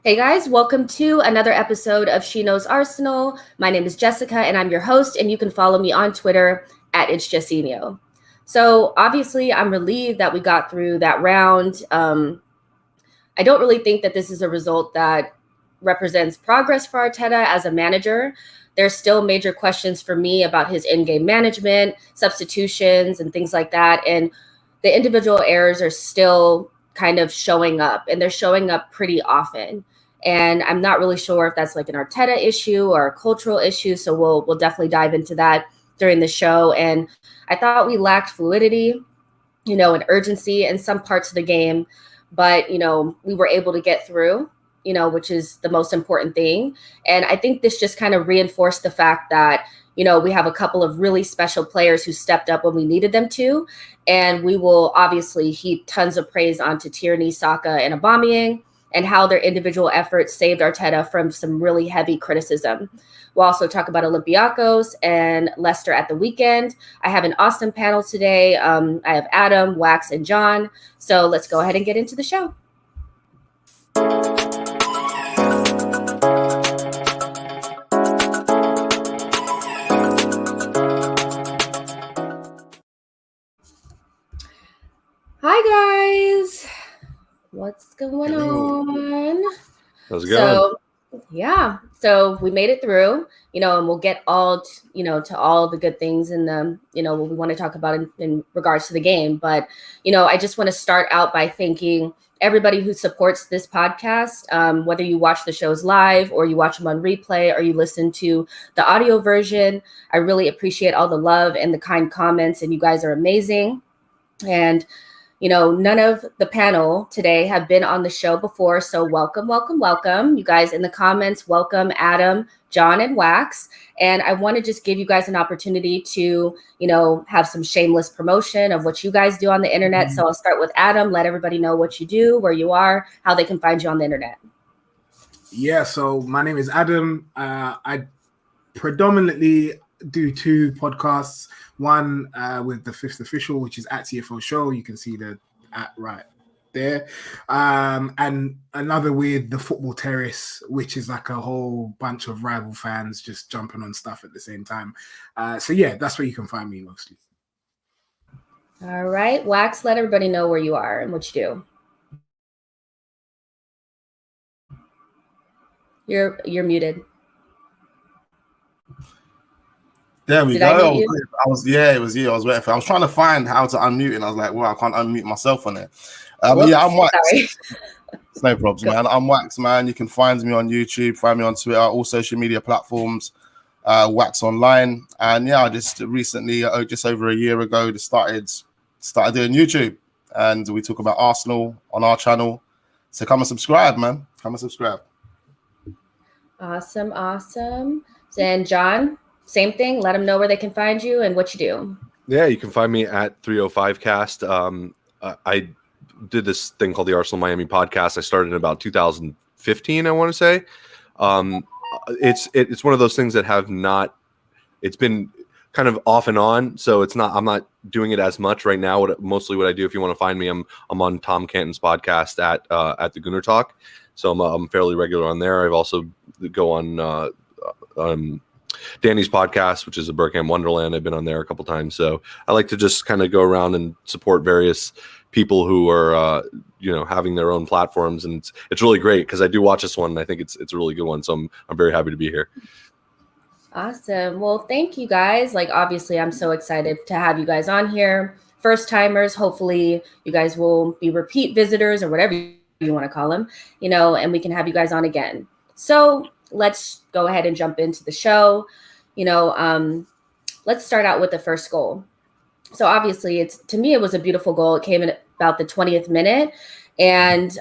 Hey guys, welcome to another episode of She Knows Arsenal. My name is Jessica and I'm your host, and you can follow me on Twitter at It's JESSINHO. So obviously I'm relieved that we got through that round. I don't really think that this is a result that represents progress for Arteta as a manager. There's still major questions for me about his in-game management, substitutions, and things like that. And the individual errors are still kind of showing up, and they're showing up pretty often. And I'm not really sure if that's like an Arteta issue or a cultural issue. So we'll definitely dive into that during the show. And I thought we lacked fluidity, and urgency in some parts of the game. But, we were able to get through, which is the most important thing. And I think this just kind of reinforced the fact that, we have a couple of really special players who stepped up when we needed them to. And we will obviously heap tons of praise onto Tierney, Saka, and Aubameyang, and how their individual efforts saved Arteta from some really heavy criticism. We'll also talk about Olympiakos and Leicester at the weekend. I have an awesome panel today. I have Adam, Wax, and John. So let's go ahead and get into the show. Hi, guys. What's going on? How's it going? So we made it through, and we'll get all, to all the good things in the, what we want to talk about in regards to the game. But, I just want to start out by thanking everybody who supports this podcast, whether you watch the shows live or you watch them on replay or you listen to the audio version. I really appreciate all the love and the kind comments, and you guys are amazing. And none of the panel today have been on the show before. So welcome, welcome, welcome. You guys in the comments, welcome Adam, John, and Wax. And I want to just give you guys an opportunity to, have some shameless promotion of what you guys do on the internet. Mm-hmm. So I'll start with Adam. Let everybody know what you do, where you are, how they can find you on the internet. Yeah, so my name is Adam. I predominantly do two podcasts. One with the Fifth Official, which is at TFO Show. You can see the at right there. And another with the Football Terrace, which is like a whole bunch of rival fans just jumping on stuff at the same time. So yeah, that's where you can find me mostly. All right. Wax, let everybody know where you are and what you do. You're muted. There we go. It was you. I was waiting for. I was trying to find how to unmute, and I was like, "Well, I can't unmute myself on there." Yeah, I'm Wax. It's no problem, man. I'm Wax, man. You can find me on YouTube, find me on Twitter, all social media platforms. Wax Online, and yeah, I just recently, just over a year ago, just started doing YouTube, and we talk about Arsenal on our channel. So come and subscribe, man. Come and subscribe. Awesome. Then John. Same thing. Let them know where they can find you and what you do. Yeah, you can find me at 305cast. I did this thing called the Arsenal Miami podcast. I started in about 2015, I want to say. It's one of those things that have not. It's been kind of off and on, so it's not. I'm not doing it as much right now. Mostly what I do, if you want to find me, I'm on Tom Canton's podcast at the Gooner Talk. So I'm fairly regular on there. I've also go on Danny's podcast, which is a Berkham Wonderland. I've been on there a couple times. So I like to just kind of go around and support various people who are, having their own platforms. And it's really great because I do watch this one and I think it's a really good one. So I'm very happy to be here. Awesome. Well, thank you guys. Obviously I'm so excited to have you guys on here. First timers, hopefully you guys will be repeat visitors or whatever you want to call them, and we can have you guys on again. So let's go ahead and jump into the show. Let's start out with the first goal. So obviously to me, it was a beautiful goal. It came in about the 20th minute. And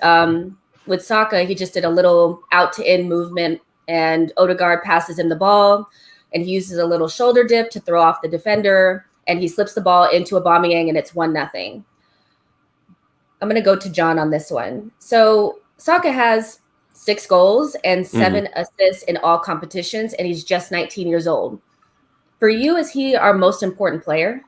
with Saka, he just did a little out to in movement, and Odegaard passes him the ball, and he uses a little shoulder dip to throw off the defender, and he slips the ball into Aubameyang, and it's 1-0. I'm going to go to John on this one. So Saka has 6 goals and 7 assists in all competitions, and he's just 19 years old. For you, is he our most important player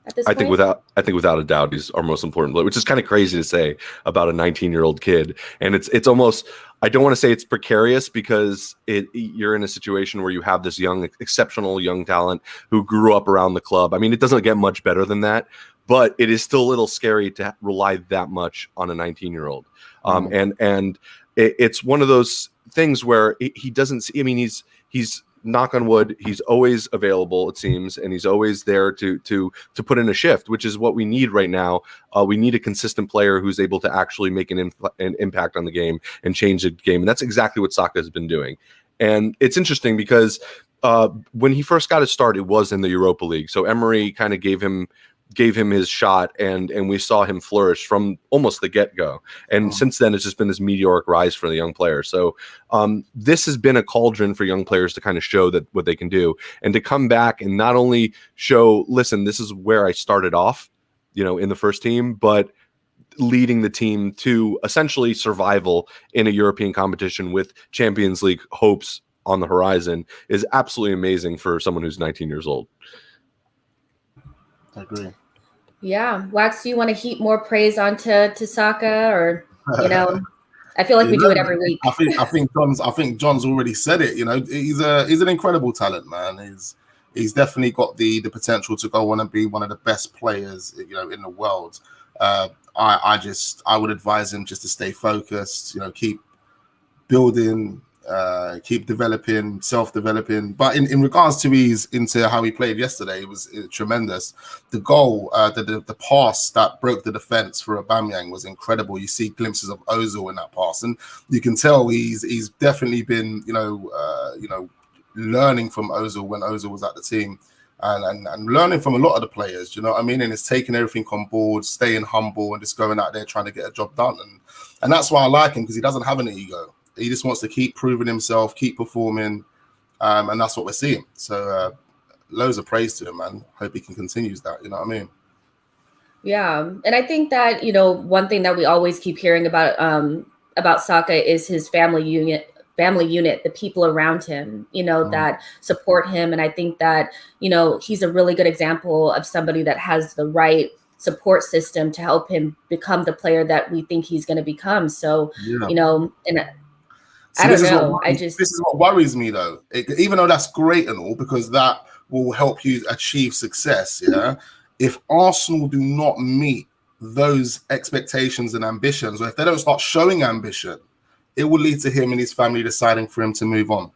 at this point? I think without a doubt, he's our most important player, which is kind of crazy to say about a 19-year-old kid. And it's almost, I don't want to say it's precarious because you're in a situation where you have this exceptional young talent who grew up around the club. I mean, it doesn't get much better than that, but it is still a little scary to rely that much on a 19-year-old. And it's one of those things where he doesn't see. I mean, he's knock on wood, he's always available, it seems, and he's always there to put in a shift, which is what we need right now. We need a consistent player who's able to actually make an impact on the game and change the game, and that's exactly what Saka has been doing. And it's interesting because when he first got his start, it was in the Europa League, so Emery kind of gave him his shot, and we saw him flourish from almost the get-go. And since then, it's just been this meteoric rise for the young player. So this has been a cauldron for young players to kind of show that what they can do, and to come back and not only show, listen, this is where I started off, in the first team, but leading the team to essentially survival in a European competition with Champions League hopes on the horizon is absolutely amazing for someone who's 19 years old. I agree. Yeah. Wax, do you want to heap more praise onto Saka, or I feel like we do it every week. I think John's already said it. He's an incredible talent, man. He's definitely got the potential to go on and be one of the best players, in the world. I would advise him just to stay focused, keep building, keep developing, self-developing. But in regards to into how he played yesterday, it was tremendous. The goal, the pass that broke the defense for Aubameyang was incredible. You see glimpses of Ozil in that pass, and you can tell he's definitely been learning from Ozil when Ozil was at the team, and learning from a lot of the players. You know what I mean? And it's taking everything on board, staying humble, and just going out there trying to get a job done. And that's why I like him, because he doesn't have an ego. He just wants to keep proving himself, keep performing, and that's what we're seeing. So loads of praise to him, man. Hope he can continue that. You know what I mean? Yeah, and I think that one thing that we always keep hearing about Saka is his family unit, the people around him, that support him, and I think that he's a really good example of somebody that has the right support system to help him become the player that we think he's going to become. So and I don't know. This is what worries me, though. Even though that's great and all, because that will help you achieve success. Yeah. If Arsenal do not meet those expectations and ambitions, or if they don't start showing ambition, it will lead to him and his family deciding for him to move on.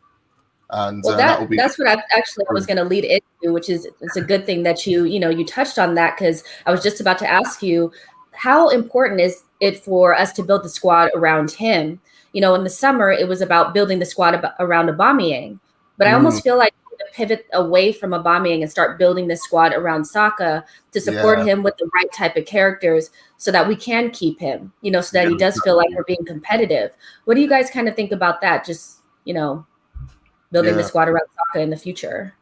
And that's what I was going to lead into, which is it's a good thing that you touched on that, because I was just about to ask you, how important is it for us to build the squad around him? In the summer, it was about building the squad around Aubameyang, but I almost feel like we need to pivot away from Aubameyang and start building the squad around Saka to support him with the right type of characters, so that we can keep him, so that he does feel like we're being competitive. What do you guys kind of think about that? Just, building the squad around Saka in the future.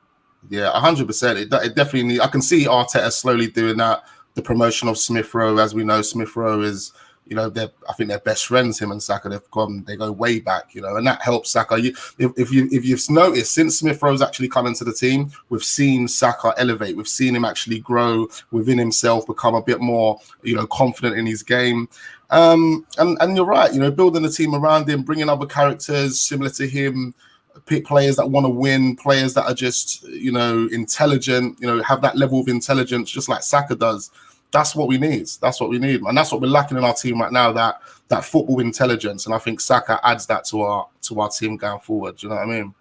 Yeah, 100%. It definitely I can see Arteta slowly doing that. The promotion of Smith Rowe, as we know, Smith Rowe is, I think they're best friends, him and Saka. They go way back, and that helps Saka. If you've noticed, since Smith Rowe's actually come into the team, we've seen Saka elevate. We've seen him actually grow within himself, become a bit more, confident in his game. And you're right, building the team around him, bringing other characters similar to him, pick players that want to win, players that are just, intelligent, have that level of intelligence, just like Saka does. That's what we need. That's what we need, and that's what we're lacking in our team right now. That football intelligence, and I think Saka adds that to our team going forward. Do you know what I mean?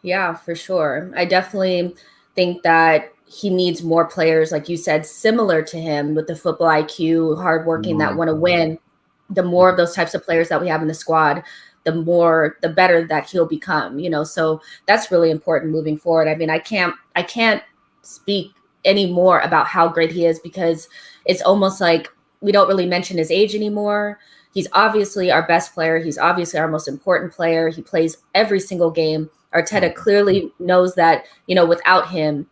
Yeah, for sure. I definitely think that he needs more players, like you said, similar to him, with the football IQ, hardworking, that want to win. The more of those types of players that we have in the squad, the better that he'll become. So that's really important moving forward. I mean, I can't speak any more about how great he is, because it's almost like we don't really mention his age anymore. He's obviously our best player. He's obviously our most important player. He plays every single game. Arteta clearly knows that, without him,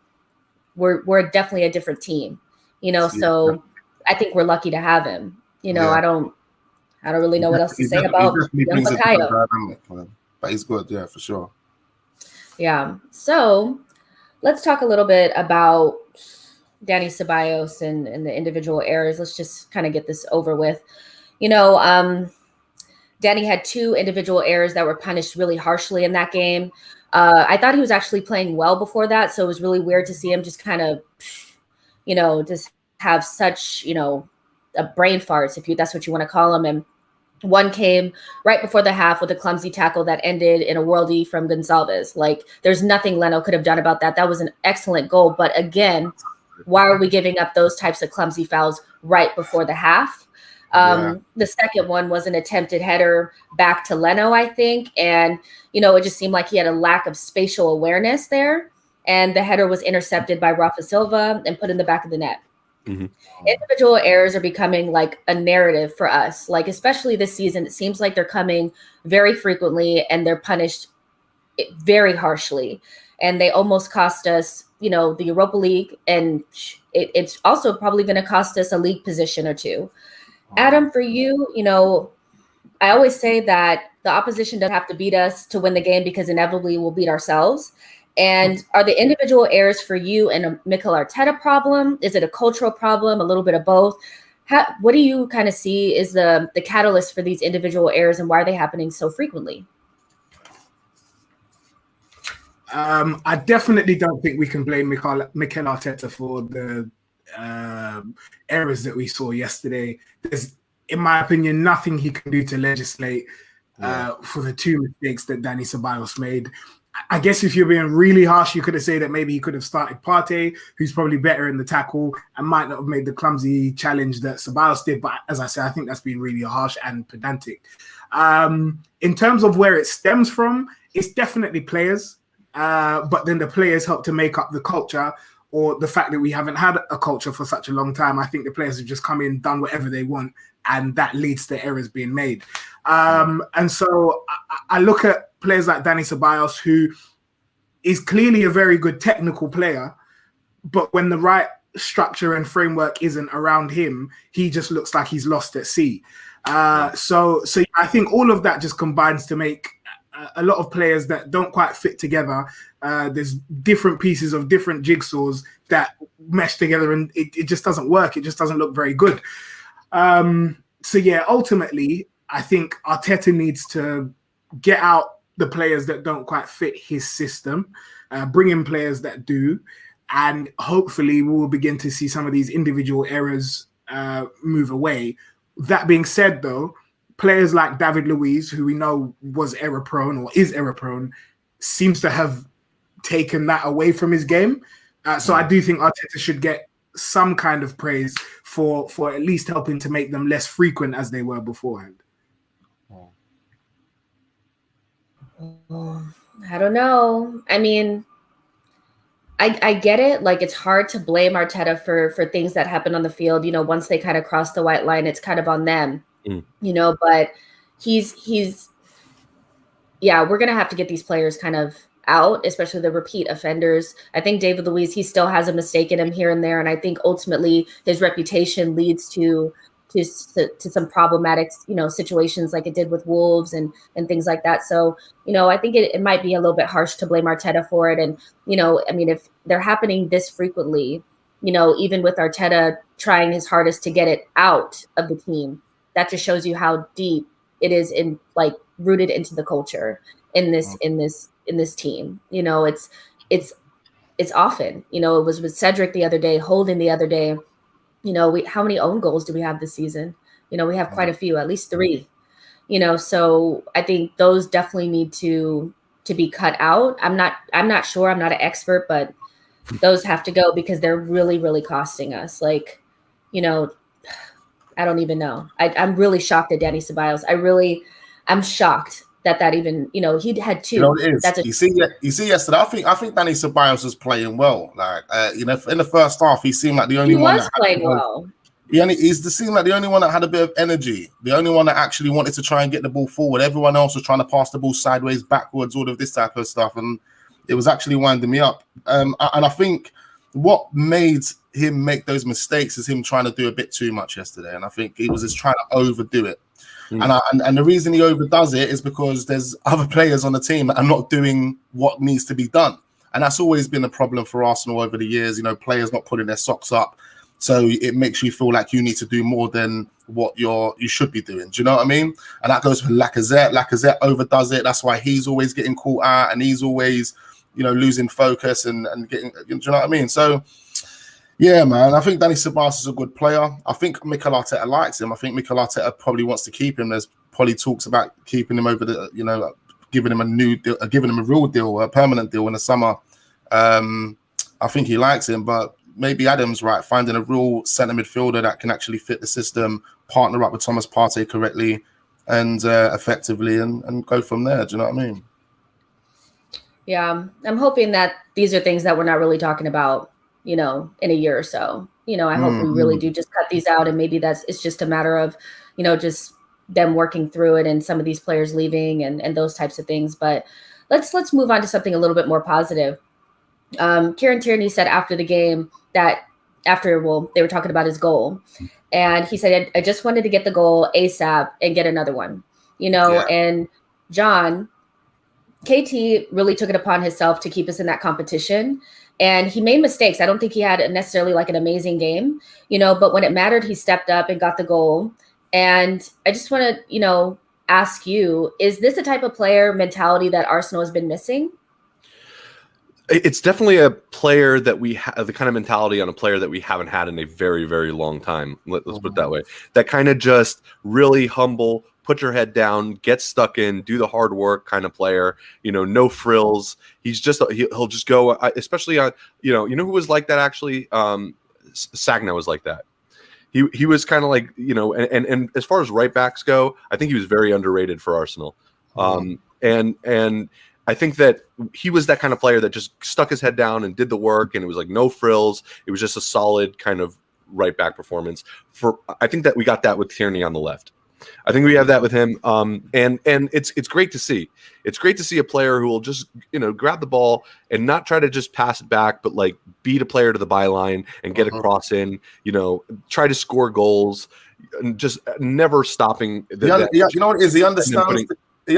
we're definitely a different team, so I think we're lucky to have him. I don't really know what else to say about Bukayo. But he's good, yeah, for sure. Yeah. So let's talk a little bit about Dani Ceballos and the individual errors. Let's just kind of get this over with. Dani Danny had 2 individual errors that were punished really harshly in that game. I thought he was actually playing well before that, so it was really weird to see him just kind of, just have such, a brain fart, if that's what you want to call him. And one came right before the half with a clumsy tackle that ended in a worldie from Gonçalves. Like, there's nothing Leno could have done about that. That was an excellent goal. But again, why are we giving up those types of clumsy fouls right before the half? The second one was an attempted header back to Leno, I think. And, it just seemed like he had a lack of spatial awareness there. And the header was intercepted by Rafa Silva and put in the back of the net. Mm-hmm. Individual errors are becoming like a narrative for us, like especially this season. It seems like they're coming very frequently and they're punished very harshly. And they almost cost us, the Europa League. And it's also probably going to cost us a league position or 2. Adam, for you, I always say that the opposition doesn't have to beat us to win the game because inevitably we'll beat ourselves. And are the individual errors for you and a Mikel Arteta problem? Is it a cultural problem? A little bit of both? What do you kind of see is the catalyst for these individual errors, and why are they happening so frequently? I definitely don't think we can blame Mikel Arteta for the errors that we saw yesterday. There's, in my opinion, nothing he can do to legislate for the 2 mistakes that Dani Ceballos made. I guess if you're being really harsh, you could have said that maybe he could have started Partey, who's probably better in the tackle, and might not have made the clumsy challenge that Ceballos did. But as I said, I think that's been really harsh and pedantic. In terms of where it stems from, it's definitely players. But then the players help to make up the culture, or the fact that we haven't had a culture for such a long time. I think the players have just come in, done whatever they want, and that leads to errors being made. And so I look at players like Dani Ceballos, who is clearly a very good technical player, but when the right structure and framework isn't around him, he just looks like he's lost at sea. So I think all of that just combines to make a lot of players that don't quite fit together. There's different pieces of different jigsaws that mesh together, and it just doesn't work. It just doesn't look very good. Ultimately, I think Arteta needs to get out the players that don't quite fit his system, bring in players that do, and hopefully we will begin to see some of these individual errors move away. That being said, though, players like David Luiz, who we know was error-prone or is error-prone, seems to have taken that away from his game. So I do think Arteta should get some kind of praise for at least helping to make them less frequent as they were beforehand. I don't know. I mean, I get it. Like, it's hard to blame Arteta for things that happen on the field. Once they kind of cross the white line, it's kind of on them. But he's we're gonna have to get these players kind of out, especially the repeat offenders. I think David Luiz, he still has a mistake in him here and there, and I think ultimately his reputation leads to some problematic situations like it did with Wolves and things like that. So I think it might be a little bit harsh to blame Arteta for it. And if they're happening this frequently, even with Arteta trying his hardest to get it out of the team, that just shows you how deep it is in, like, rooted into the culture in this team. It's often, it was with Cedric the other day, Holden the other day. How many own goals do we have this season? We have quite a few, at least 3. So I think those definitely need to be cut out. I'm not sure. I'm not an expert, but those have to go because they're really, really costing us. Like, I don't even know. I'm really shocked at Dani Ceballos. I'm shocked that even, he had 2. You see yesterday, I think Dani Ceballos was playing well. Like, in the first half, he seemed like the only one that playing well. Seemed like the only one that had a bit of energy, the only one that actually wanted to try and get the ball forward. Everyone else was trying to pass the ball sideways, backwards, all of this type of stuff, and it was actually winding me up. And I think what made him make those mistakes is him trying to do a bit too much yesterday, and I think he was just trying to overdo it. And the reason he overdoes it is because there's other players on the team that are not doing what needs to be done, and that's always been a problem for Arsenal over the years. Players not putting their socks up, so it makes you feel like you need to do more than what you should be doing. Do you know what I mean? And that goes for Lacazette. Lacazette overdoes it. That's why he's always getting caught out and he's always, losing focus and getting. Do you know what I mean? So, yeah, man, I think Danny Ceballos is a good player. I think Mikel Arteta likes him. I think Mikel Arteta probably wants to keep him. There's probably talks about keeping him over the, giving him a new deal, giving him a real deal, a permanent deal in the summer. I think he likes him, but maybe Adam's right, finding a real centre midfielder that can actually fit the system, partner up with Thomas Partey correctly and effectively and go from there. Do you know what I mean? Yeah, I'm hoping that these are things that we're not really talking about, in a year or so. I hope we really do just cut these out, and maybe it's just a matter of, just them working through it and some of these players leaving and those types of things. But let's move on to something a little bit more positive. Kieran Tierney said after the game that they were talking about his goal, and he said, I just wanted to get the goal ASAP and get another one, and John, KT really took it upon himself to keep us in that competition. And he made mistakes. I don't think he had necessarily like an amazing game, but when it mattered, he stepped up and got the goal. And I just want to, ask you, is this a type of player mentality that Arsenal has been missing? It's definitely a player that we have, the kind of mentality on a player that we haven't had in a very, very long time. Let's put it that way. That kind of just really humble, put your head down, get stuck in, do the hard work kind of player, no frills. He's just, he'll just go, especially on, who was like that actually? Sagna was like that. He was kind of like, and as far as right backs go, I think he was very underrated for Arsenal. And I think that he was that kind of player that just stuck his head down and did the work, and it was like no frills. It was just a solid kind of right back performance. I think that we got that with Tierney on the left. I think we have that with him, and it's great to see. It's great to see a player who will just grab the ball and not try to just pass it back, but like beat a player to the byline and get a cross in. Try to score goals, and just never stopping. You know what it is? He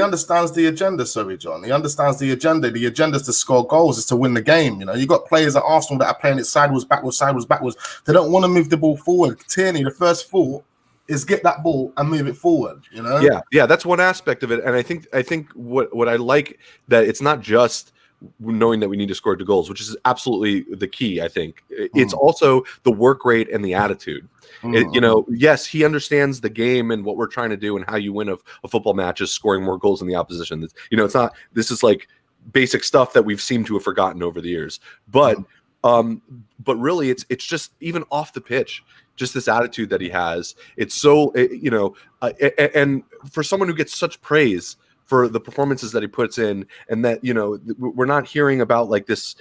understands the agenda. Sorry, John. He understands the agenda. The agenda is to score goals, is to win the game. You got players at Arsenal that are playing it sideways, backwards. They don't want to move the ball forward. Tierney, the first thought is get that ball and move it forward. Yeah, that's one aspect of it. And I think what I like, that it's not just knowing that we need to score the goals, which is absolutely the key. I think it's also the work rate and the attitude. Yes, he understands the game and what we're trying to do and how you win a football match is scoring more goals than the opposition. It's not, this is like basic stuff that we've seemed to have forgotten over the years. But really it's just even off the pitch, just this attitude that he has. It's so, and for someone who gets such praise for the performances that he puts in, and that, we're not hearing about like this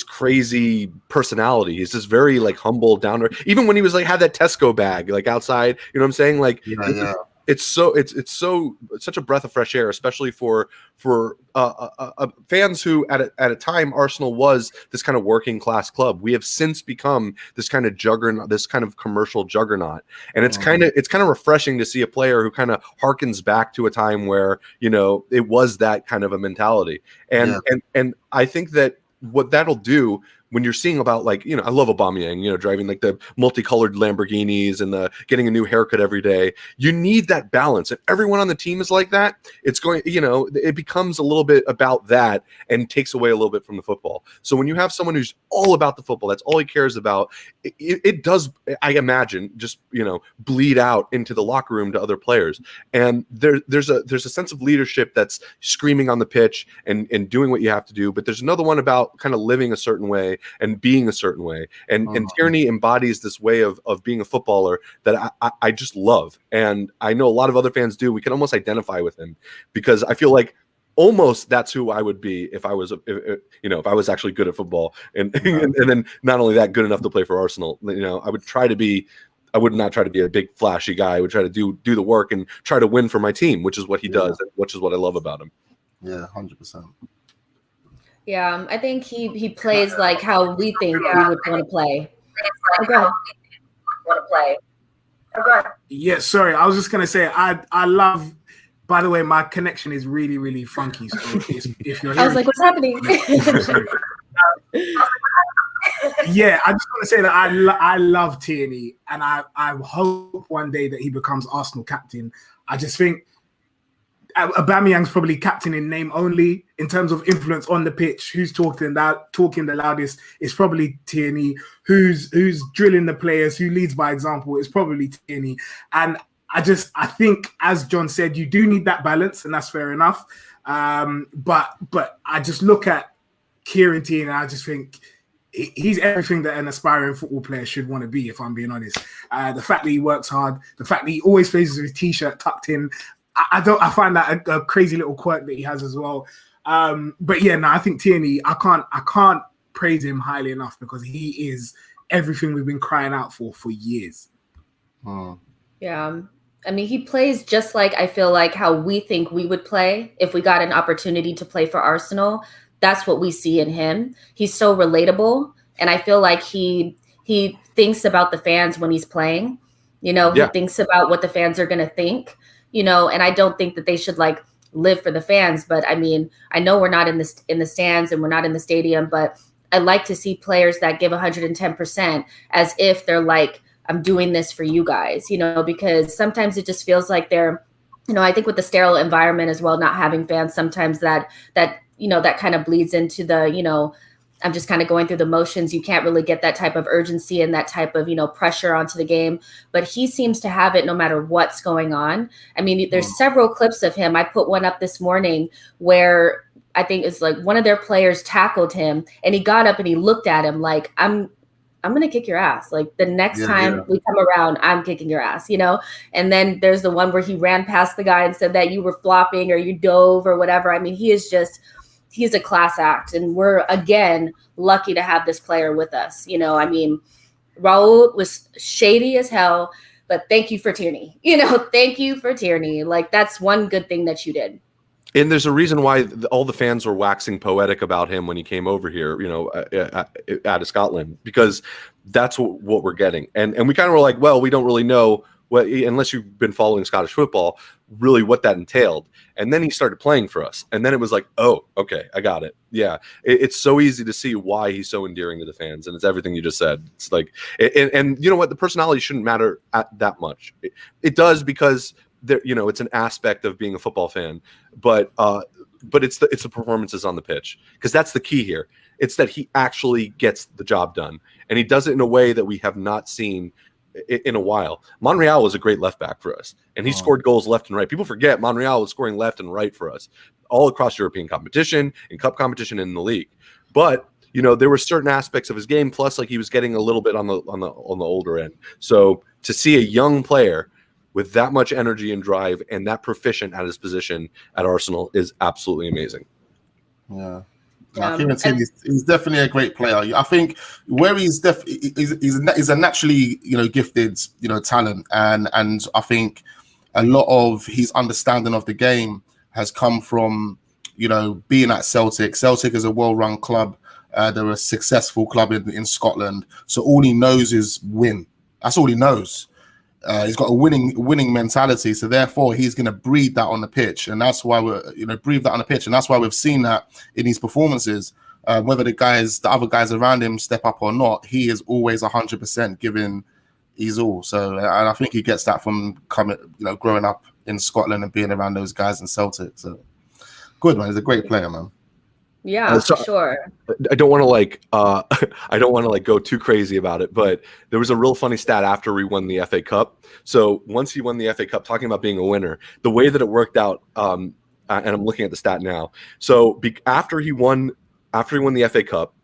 crazy personality. He's just very like humble, down to, even when he was like had that Tesco bag like outside, what I'm saying? Like, it's such a breath of fresh air, especially for fans who at a time Arsenal was this kind of working class club. We have since become this kind of juggernaut, this kind of commercial juggernaut, and it's kind of refreshing to see a player who kind of harkens back to a time where it was that kind of a mentality, and I think that what that'll do when you're seeing about like, I love Aubameyang, driving like the multicolored Lamborghinis and the getting a new haircut every day. You need that balance. If everyone on the team is like that, it's going, it becomes a little bit about that and takes away a little bit from the football. So when you have someone who's all about the football, that's all he cares about, it does, I imagine, just, bleed out into the locker room to other players. And there's a sense of leadership that's screaming on the pitch and doing what you have to do. But there's another one about kind of living a certain way and being a certain way. And Tierney embodies this way of being a footballer that I just love. And I know a lot of other fans do. We can almost identify with him, because I feel like almost that's who I would be if I was, if I was actually good at football. And then not only that, good enough to play for Arsenal. I would try to be, I would not try to be a big flashy guy. I would try to do the work and try to win for my team, which is what he does, which is what I love about him. Yeah, 100%. Yeah, I think he plays like how we think we would want to play. Yeah, sorry. I was just going to say, I love, by the way, my connection is really, really funky. So if you're hearing, I was like, what's happening? Yeah, I just want to say that I love Tierney, and I hope one day that he becomes Arsenal captain. I just think Aubameyang's probably captain in name only. In terms of influence on the pitch, who's talking the loudest is probably Tierney. Who's drilling the players, who leads by example is probably Tierney. And I think, as John said, you do need that balance, and that's fair enough. But I just look at Kieran Tierney, and I just think he's everything that an aspiring football player should want to be, if I'm being honest. The fact that he works hard, the fact that he always plays with his t-shirt tucked in, I find that a crazy little quirk that he has as well. But yeah, no, I think Tierney, I can't praise him highly enough, because he is everything we've been crying out for years. Yeah. I mean, he plays just like, I feel like, how we think we would play if we got an opportunity to play for Arsenal. That's what we see in him. He's so relatable. And I feel like he thinks about the fans when he's playing. He thinks about what the fans are going to think, and I don't think that they should like live for the fans. But I mean, I know we're not in the stands and we're not in the stadium, but I like to see players that give 110% as if they're like, I'm doing this for you guys, because sometimes it just feels like they're, I think with the sterile environment as well, not having fans, sometimes that kind of bleeds into the, I'm just kind of going through the motions. You can't really get that type of urgency and that type of, pressure onto the game. But he seems to have it no matter what's going on. I mean, there's several clips of him. I put one up this morning where I think it's like one of their players tackled him and he got up and he looked at him like, I'm going to kick your ass. Like the next time we come around, I'm kicking your ass, And then there's the one where he ran past the guy and said that you were flopping or you dove or whatever. I mean, he's a class act. And we're, again, lucky to have this player with us. I mean, Raul was shady as hell, but thank you for Tierney. Thank you for Tierney. Like, that's one good thing that you did. And there's a reason why all the fans were waxing poetic about him when he came over here, out of Scotland, because that's what we're getting. And we kind of were like, well, we don't really know what, unless you've been following Scottish football, really what that entailed. And then he started playing for us. And then it was like, oh, okay, I got it. Yeah. It's so easy to see why he's so endearing to the fans. And it's everything you just said. It's like, and you know what? The personality shouldn't matter that much. It does, because there, it's an aspect of being a football fan, but it's the performances on the pitch, because that's the key here. It's that he actually gets the job done, and he does it in a way that we have not seen in a while. Monreal was a great left back for us, and he scored goals left and right. People forget Monreal was scoring left and right for us all across European competition, in cup competition, in the league. But there were certain aspects of his game, plus like he was getting a little bit on the older end. So to see a young player with that much energy and drive and that proficient at his position at Arsenal is absolutely amazing. Yeah. He's definitely a great player. I think where he's a naturally gifted talent, and I think a lot of his understanding of the game has come from being at Celtic. Celtic is a well-run club. They're a successful club in Scotland, so all he knows is win. That's all he knows. He's got a winning mentality, so therefore he's going to breed that on the pitch, and that's why and that's why we've seen that in his performances. Whether the other guys around him step up or not, he is always 100% giving his all. So, and I think he gets that from growing up in Scotland and being around those guys in Celtic. So, good man, he's a great player, man. Yeah, for sure. I don't want to go too crazy about it, but there was a real funny stat after we won the FA Cup. So once he won the FA Cup, talking about being a winner, the way that it worked out, and I'm looking at the stat now. So after he won the FA Cup,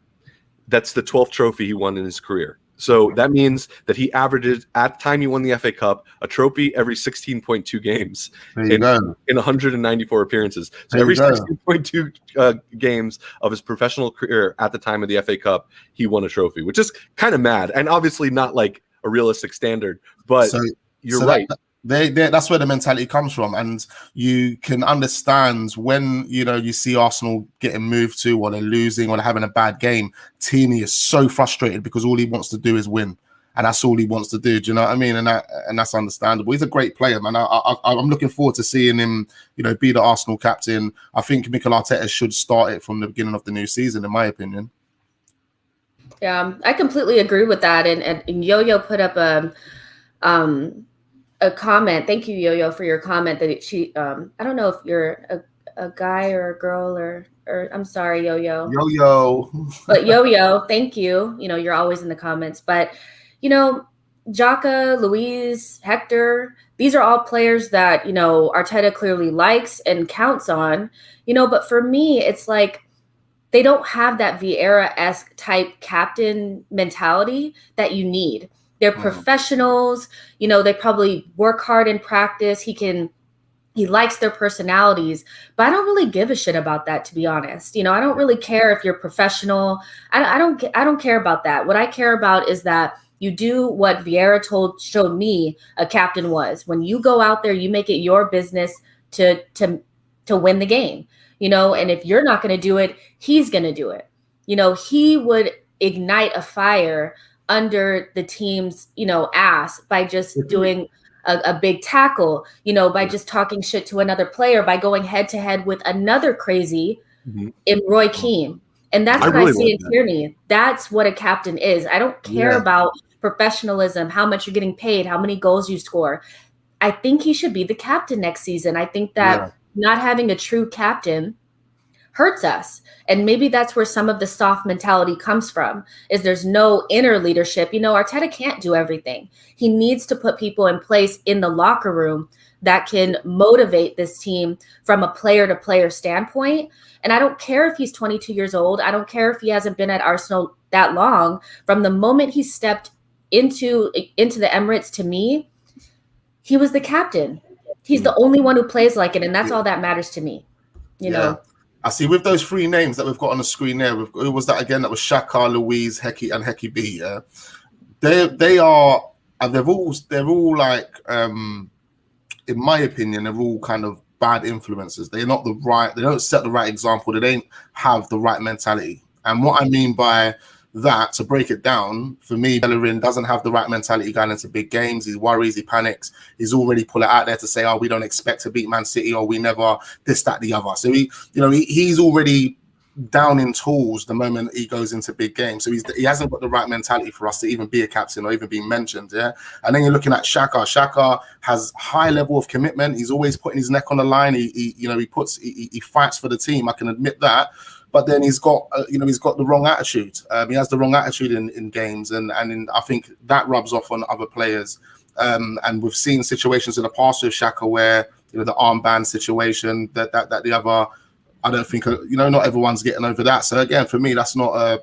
that's the 12th trophy he won in his career. So that means that he averaged, at the time he won the FA Cup, a trophy every 16.2 games in 194 appearances. So every 16.2 games of his professional career at the time of the FA Cup, he won a trophy, which is kind of mad. And obviously not like a realistic standard, but you're right. That's where the mentality comes from, and you can understand when you see Arsenal getting moved to, or they're losing, or they're having a bad game. Tierney is so frustrated because all he wants to do is win, and that's all he wants to do. Do you know what I mean? And that's understandable. He's a great player, man. I'm looking forward to seeing him, be the Arsenal captain. I think Mikel Arteta should start it from the beginning of the new season, in my opinion. Yeah, I completely agree with that. And Yo-Yo put up a comment. Thank you, Yo-Yo, for your comment that I don't know if you're a guy or a girl or I'm sorry, Yo-Yo. Yo-Yo. But Yo-Yo, thank you. You know, you're always in the comments. But, you know, Xhaka, Luiz, Hector, these are all players that, you know, Arteta clearly likes and counts on, you know, but for me, it's like they don't have that Vieira-esque type captain mentality that you need. They're professionals, you know, they probably work hard in practice. He likes their personalities, but I don't really give a shit about that, to be honest. You know, I don't really care if you're professional. I don't care about that. What I care about is that you do what Vieira showed me a captain was. When you go out there, you make it your business to win the game. You know, and if you're not going to do it, he's going to do it. You know, he would ignite a fire under the team's, you know, ass by just doing a big tackle, you know, by just talking shit to another player, by going head to head with another crazy in Roy Keane. And that's what I see in Tierney. That's what a captain is. I don't care about professionalism, how much you're getting paid, how many goals you score. I think he should be the captain next season. I think that not having a true captain hurts us. And maybe that's where some of the soft mentality comes from, is there's no inner leadership. You know, Arteta can't do everything. He needs to put people in place in the locker room that can motivate this team from a player-to-player standpoint. And I don't care if he's 22 years old. I don't care if he hasn't been at Arsenal that long. From the moment he stepped into the Emirates, to me, he was the captain. He's the only one who plays like it, and that's all that matters to me. You know? I see with those three names that we've got on the screen there, who was that again? That was Saka, Luiz, Heki, and Heki B. Yeah, they're all like, in my opinion, they're all kind of bad influences. They don't set the right example. They don't have the right mentality. And what I mean by that, to break it down, for me, Bellerin doesn't have the right mentality going into big games. He worries, he panics. He's already put it out there to say, "Oh, we don't expect to beat Man City, or we never this, that, the other." So he's already down in tools the moment he goes into big games. So he hasn't got the right mentality for us to even be a captain or even be mentioned. Yeah, and then you're looking at Xhaka. Xhaka has high level of commitment. He's always putting his neck on the line. He fights for the team. I can admit that. But then he's got the wrong attitude. He has the wrong attitude in games, and I think that rubs off on other players. And we've seen situations in the past with Saka where the armband situation that the other. I don't think not everyone's getting over that. So again, for me, that's not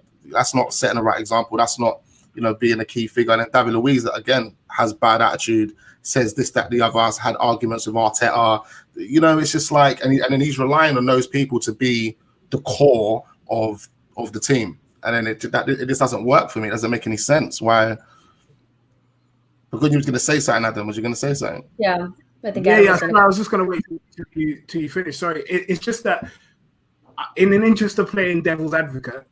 setting the right example. That's not being a key figure. And then David Luiz, that again has bad attitude, says this, that, the other. Has had arguments with Arteta. It's just like, and then he's relying on those people to be the core of the team, and then it just doesn't work for me. It doesn't make any sense. Why? Because you was going to say something, Adam. Was you going to say something? Yeah, I think. I was just going to wait till you finish. Sorry, it's just that in an interest of playing devil's advocate,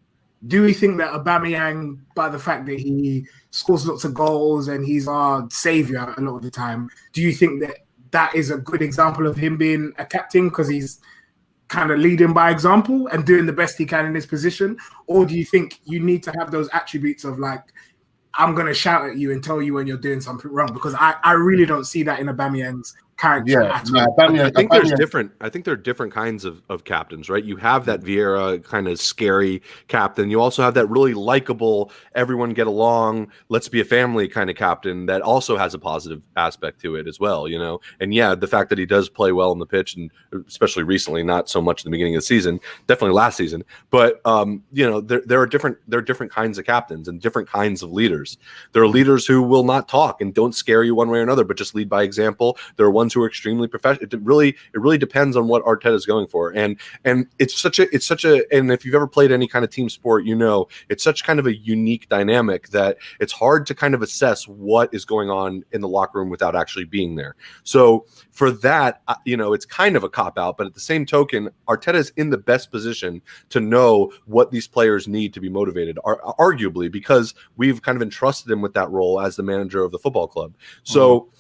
do we think that Aubameyang, by the fact that he scores lots of goals and he's our savior a lot of the time, do you think that is a good example of him being a captain because he's kind of leading by example and doing the best he can in his position? Or do you think you need to have those attributes of like, I'm going to shout at you and tell you when you're doing something wrong? Because I really don't see that in Aubameyang's character. I think there's different. I think there are different kinds of captains, right? You have that Vieira kind of scary captain. You also have that really likable, everyone get along, let's be a family kind of captain that also has a positive aspect to it as well, And yeah, the fact that he does play well on the pitch, and especially recently, not so much at the beginning of the season, definitely last season. But there are different kinds of captains and different kinds of leaders. There are leaders who will not talk and don't scare you one way or another, but just lead by example. There are ones who are extremely professional. It really depends on what Arteta is going for, and it's such a and if you've ever played any kind of team sport, it's such kind of a unique dynamic that it's hard to kind of assess what is going on in the locker room without actually being there. So for that, it's kind of a cop out, but at the same token, Arteta is in the best position to know what these players need to be motivated, arguably, because we've kind of entrusted him with that role as the manager of the football club. So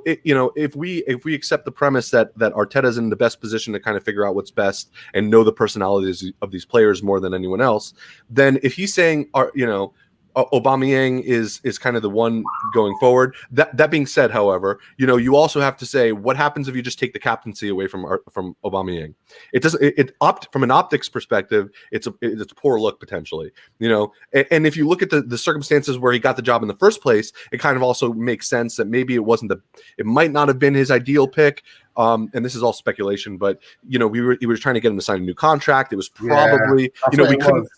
if we accept the premise that Arteta is in the best position to kind of figure out what's best and know the personalities of these players more than anyone else, then if he's saying, Aubameyang is kind of the one going forward. That being said, however, you also have to say, what happens if you just take the captaincy away from Aubameyang? It doesn't. From an optics perspective, it's a poor look potentially. And if you look at the circumstances where he got the job in the first place, it kind of also makes sense that maybe it might not have been his ideal pick. And this is all speculation, but he was trying to get him to sign a new contract. It was probably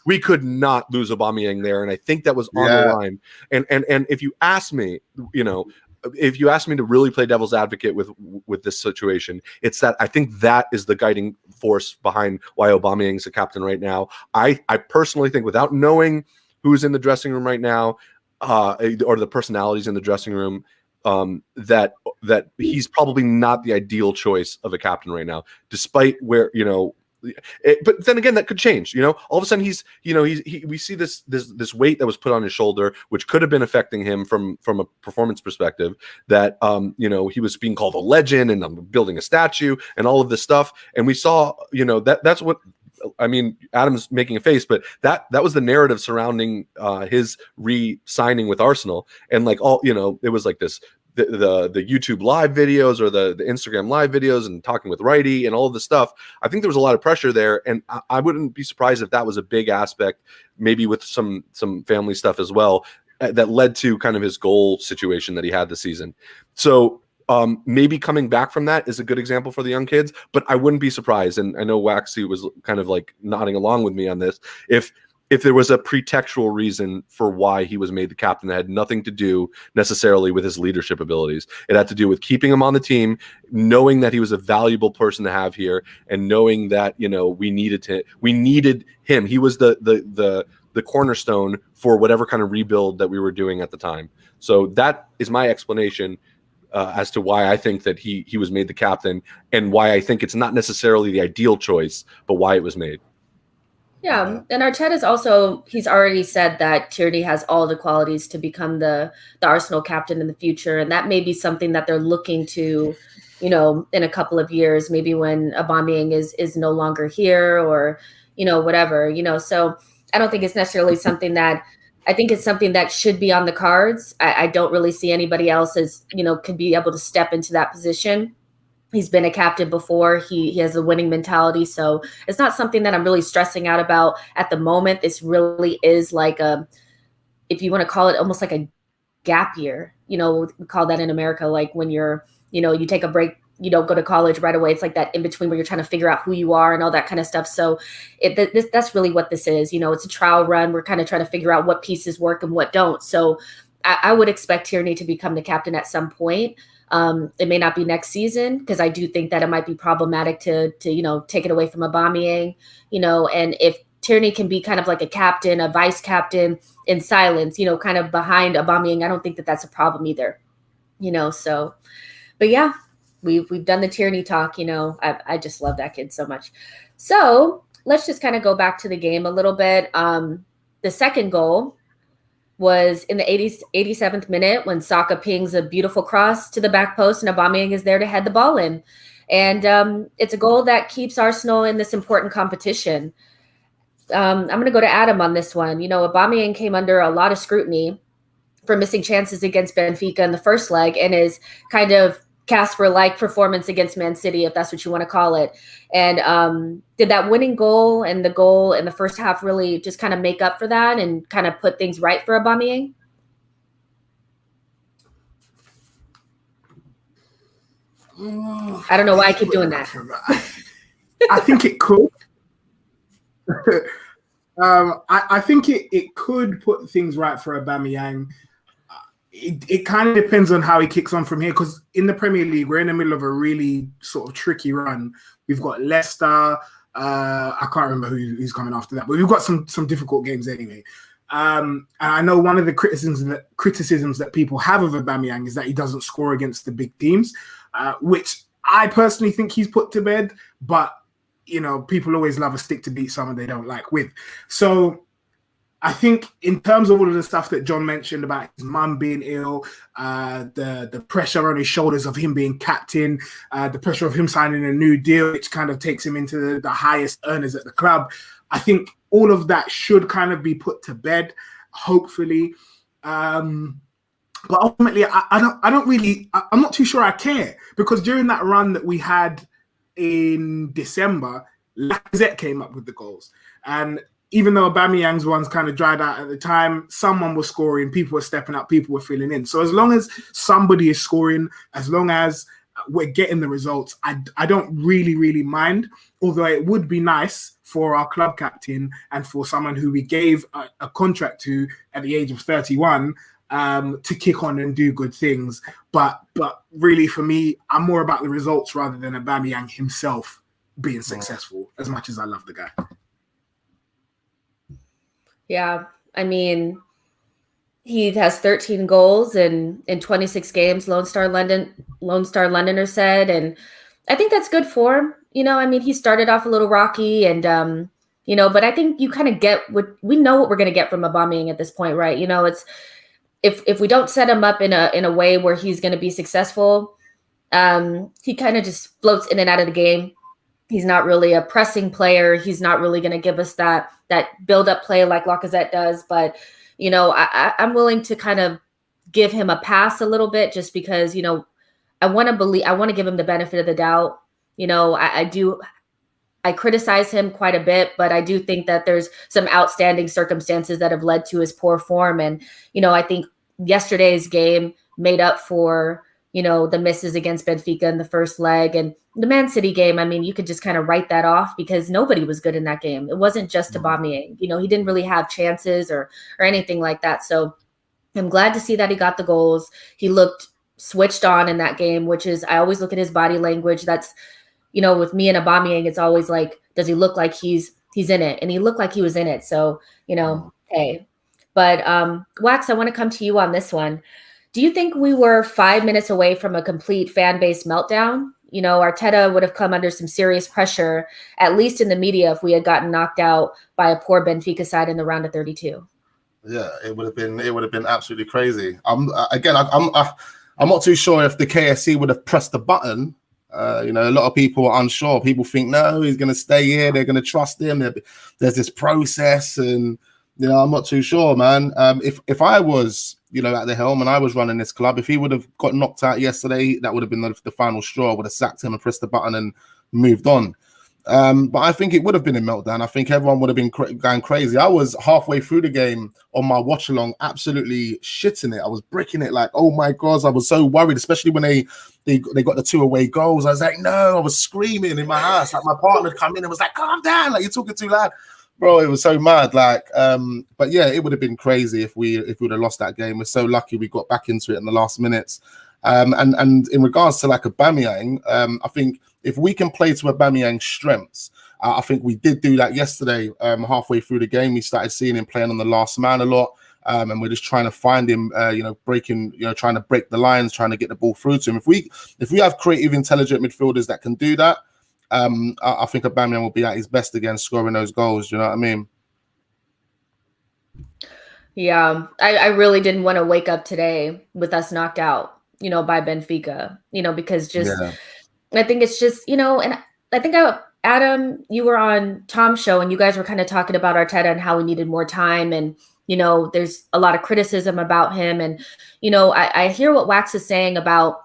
we could not lose Aubameyang there, and I think that was on the line. And if you ask me, if you ask me to really play devil's advocate with this situation, it's that I think that is the guiding force behind why Aubameyang is the captain right now. I personally think, without knowing who's in the dressing room right now, or the personalities in the dressing room, that he's probably not the ideal choice of a captain right now, despite where but then again, that could change. All of a sudden we see this weight that was put on his shoulder, which could have been affecting him from a performance perspective. That he was being called a legend and building a statue and all of this stuff, and we saw that's what. I mean, Adam's making a face, but that was the narrative surrounding his re-signing with Arsenal, and it was like this. The YouTube live videos or the Instagram live videos and talking with Righty and all of this stuff. I think there was a lot of pressure there, and I wouldn't be surprised if that was a big aspect, maybe with some family stuff as well, that led to kind of his goal situation that he had this season. So maybe coming back from that is a good example for the young kids, but I wouldn't be surprised. And I know Waxy was kind of like nodding along with me on this. If there was a pretextual reason for why he was made the captain that had nothing to do necessarily with his leadership abilities, it had to do with keeping him on the team, knowing that he was a valuable person to have here, and knowing that we needed him. He was the cornerstone for whatever kind of rebuild that we were doing at the time. So that is my explanation as to why I think that he was made the captain, and why I think it's not necessarily the ideal choice, but why it was made. Yeah, and Arteta's he's already said that Tierney has all the qualities to become the Arsenal captain in the future, and that may be something that they're looking to, in a couple of years, maybe when Aubameyang is no longer here, or whatever, So I don't think it's necessarily something that I think it's something that should be on the cards. I don't really see anybody else as could be able to step into that position. He's been a captain before. He has a winning mentality. So it's not something that I'm really stressing out about at the moment. This really is like if you want to call it, almost like a gap year. We call that in America, like when you're, you take a break, you don't go to college right away. It's like that in between where you're trying to figure out who you are and all that kind of stuff. So that's really what this is. It's a trial run. We're kind of trying to figure out what pieces work and what don't. So I would expect Tierney to become the captain at some point. It may not be next season, because I do think that it might be problematic to take it away from Aubameyang, and if Tierney can be kind of like a captain, a vice captain in silence, kind of behind Aubameyang, I don't think that that's a problem either, so, but yeah, we've done the Tierney talk, I just love that kid so much. So let's just kind of go back to the game a little bit. The second goal was in the 87th minute when Saka pings a beautiful cross to the back post, and Aubameyang is there to head the ball in. And it's a goal that keeps Arsenal in this important competition. I'm going to go to Adam on this one. Aubameyang came under a lot of scrutiny for missing chances against Benfica in the first leg, and is kind of Casper-like performance against Man City, if that's what you want to call it. And did that winning goal and the goal in the first half really just kind of make up for that and kind of put things right for Aubameyang? I don't know why I keep doing that. I think it could. I think it could put things right for Aubameyang. It kind of depends on how he kicks on from here, because in the Premier League, we're in the middle of a really sort of tricky run. We've got Leicester. I can't remember who's coming after that, but we've got some difficult games anyway. And I know one of the criticisms that people have of Aubameyang is that he doesn't score against the big teams, which I personally think he's put to bed. But, people always love a stick to beat someone they don't like with. So I think in terms of all of the stuff that John mentioned about his mum being ill, the pressure on his shoulders of him being captain, the pressure of him signing a new deal, which kind of takes him into the highest earners at the club, I think all of that should kind of be put to bed. hopefully. But ultimately, I'm not too sure I care, because during that run that we had in December, Lacazette came up with the goals. And even though Aubameyang's ones kind of dried out at the time, someone was scoring, people were stepping up, people were filling in. So as long as somebody is scoring, as long as we're getting the results, I don't really mind. Although it would be nice for our club captain and for someone who we gave a contract to at the age of 31 to kick on and do good things. But really, for me, I'm more about the results rather than Aubameyang himself being successful, as much as I love the guy. Yeah, I mean, he has 13 goals in 26 games, Lone Star Londoner said, and I think that's good for him. You know, I mean, he started off a little rocky, and you know, but I think you kind of get we know what we're going to get from Aubameyang at this point, right? You know, it's if we don't set him up in a way where he's going to be successful, he kind of just floats in and out of the game. He's not really a pressing player. He's not really going to give us that build-up play like Lacazette does. But, you know, I'm willing to kind of give him a pass a little bit, just because, you know, I want to give him the benefit of the doubt. You know, I criticize him quite a bit, but I do think that there's some outstanding circumstances that have led to his poor form. And, you know, I think yesterday's game made up for, you know, the misses against Benfica in the first leg, and the Man City game. I mean, you could just kind of write that off because nobody was good in that game. It wasn't just Aubameyang. You know, he didn't really have chances or anything like that. So I'm glad to see that he got the goals. He looked switched on in that game, which is, I always look at his body language. That's, you know, with me and Aubameyang, it's always like, does he look like he's in it? And he looked like he was in it. So, you know, hey. But Wax, I want to come to you on this one. Do you think we were 5 minutes away from a complete fan base meltdown? You know, Arteta would have come under some serious pressure, at least in the media, if we had gotten knocked out by a poor Benfica side in the round of 32. Yeah, it would have been absolutely crazy. I'm not too sure if the KSC would have pressed the button. You know, a lot of people are unsure. People think, no, he's going to stay here. They're going to trust him. There's this process, and you know, I'm not too sure, man. If I was, you know, at the helm and I was running this club, if he would have got knocked out yesterday, that would have been the final straw. I would have sacked him and pressed the button and moved on. But I think it would have been a meltdown. I think everyone would have been going crazy. I was halfway through the game on my watch along, absolutely shitting it. I was bricking it like, oh my God, I was so worried, especially when they got the 2 away goals. I was like, no, I was screaming in my house. Like my partner had come in and was like, calm down, like you're talking too loud. Bro, it was so mad. Like, but yeah, it would have been crazy if we would have lost that game. We're so lucky we got back into it in the last minutes. And in regards to like Aubameyang, I think if we can play to Aubameyang's strengths, I think we did do that yesterday. Halfway through the game, we started seeing him playing on the last man a lot, and we're just trying to find him, you know, breaking, you know, trying to break the lines, trying to get the ball through to him. If we have creative, intelligent midfielders that can do that, I think Aubameyang will be at his best again, scoring those goals. You know what I mean? Yeah, I really didn't want to wake up today with us knocked out, you know, by Benfica, you know, because I think it's just, you know, and I think Adam, you were on Tom's show and you guys were kind of talking about Arteta and how we needed more time. And, you know, there's a lot of criticism about him. And, you know, I hear what Wax is saying about,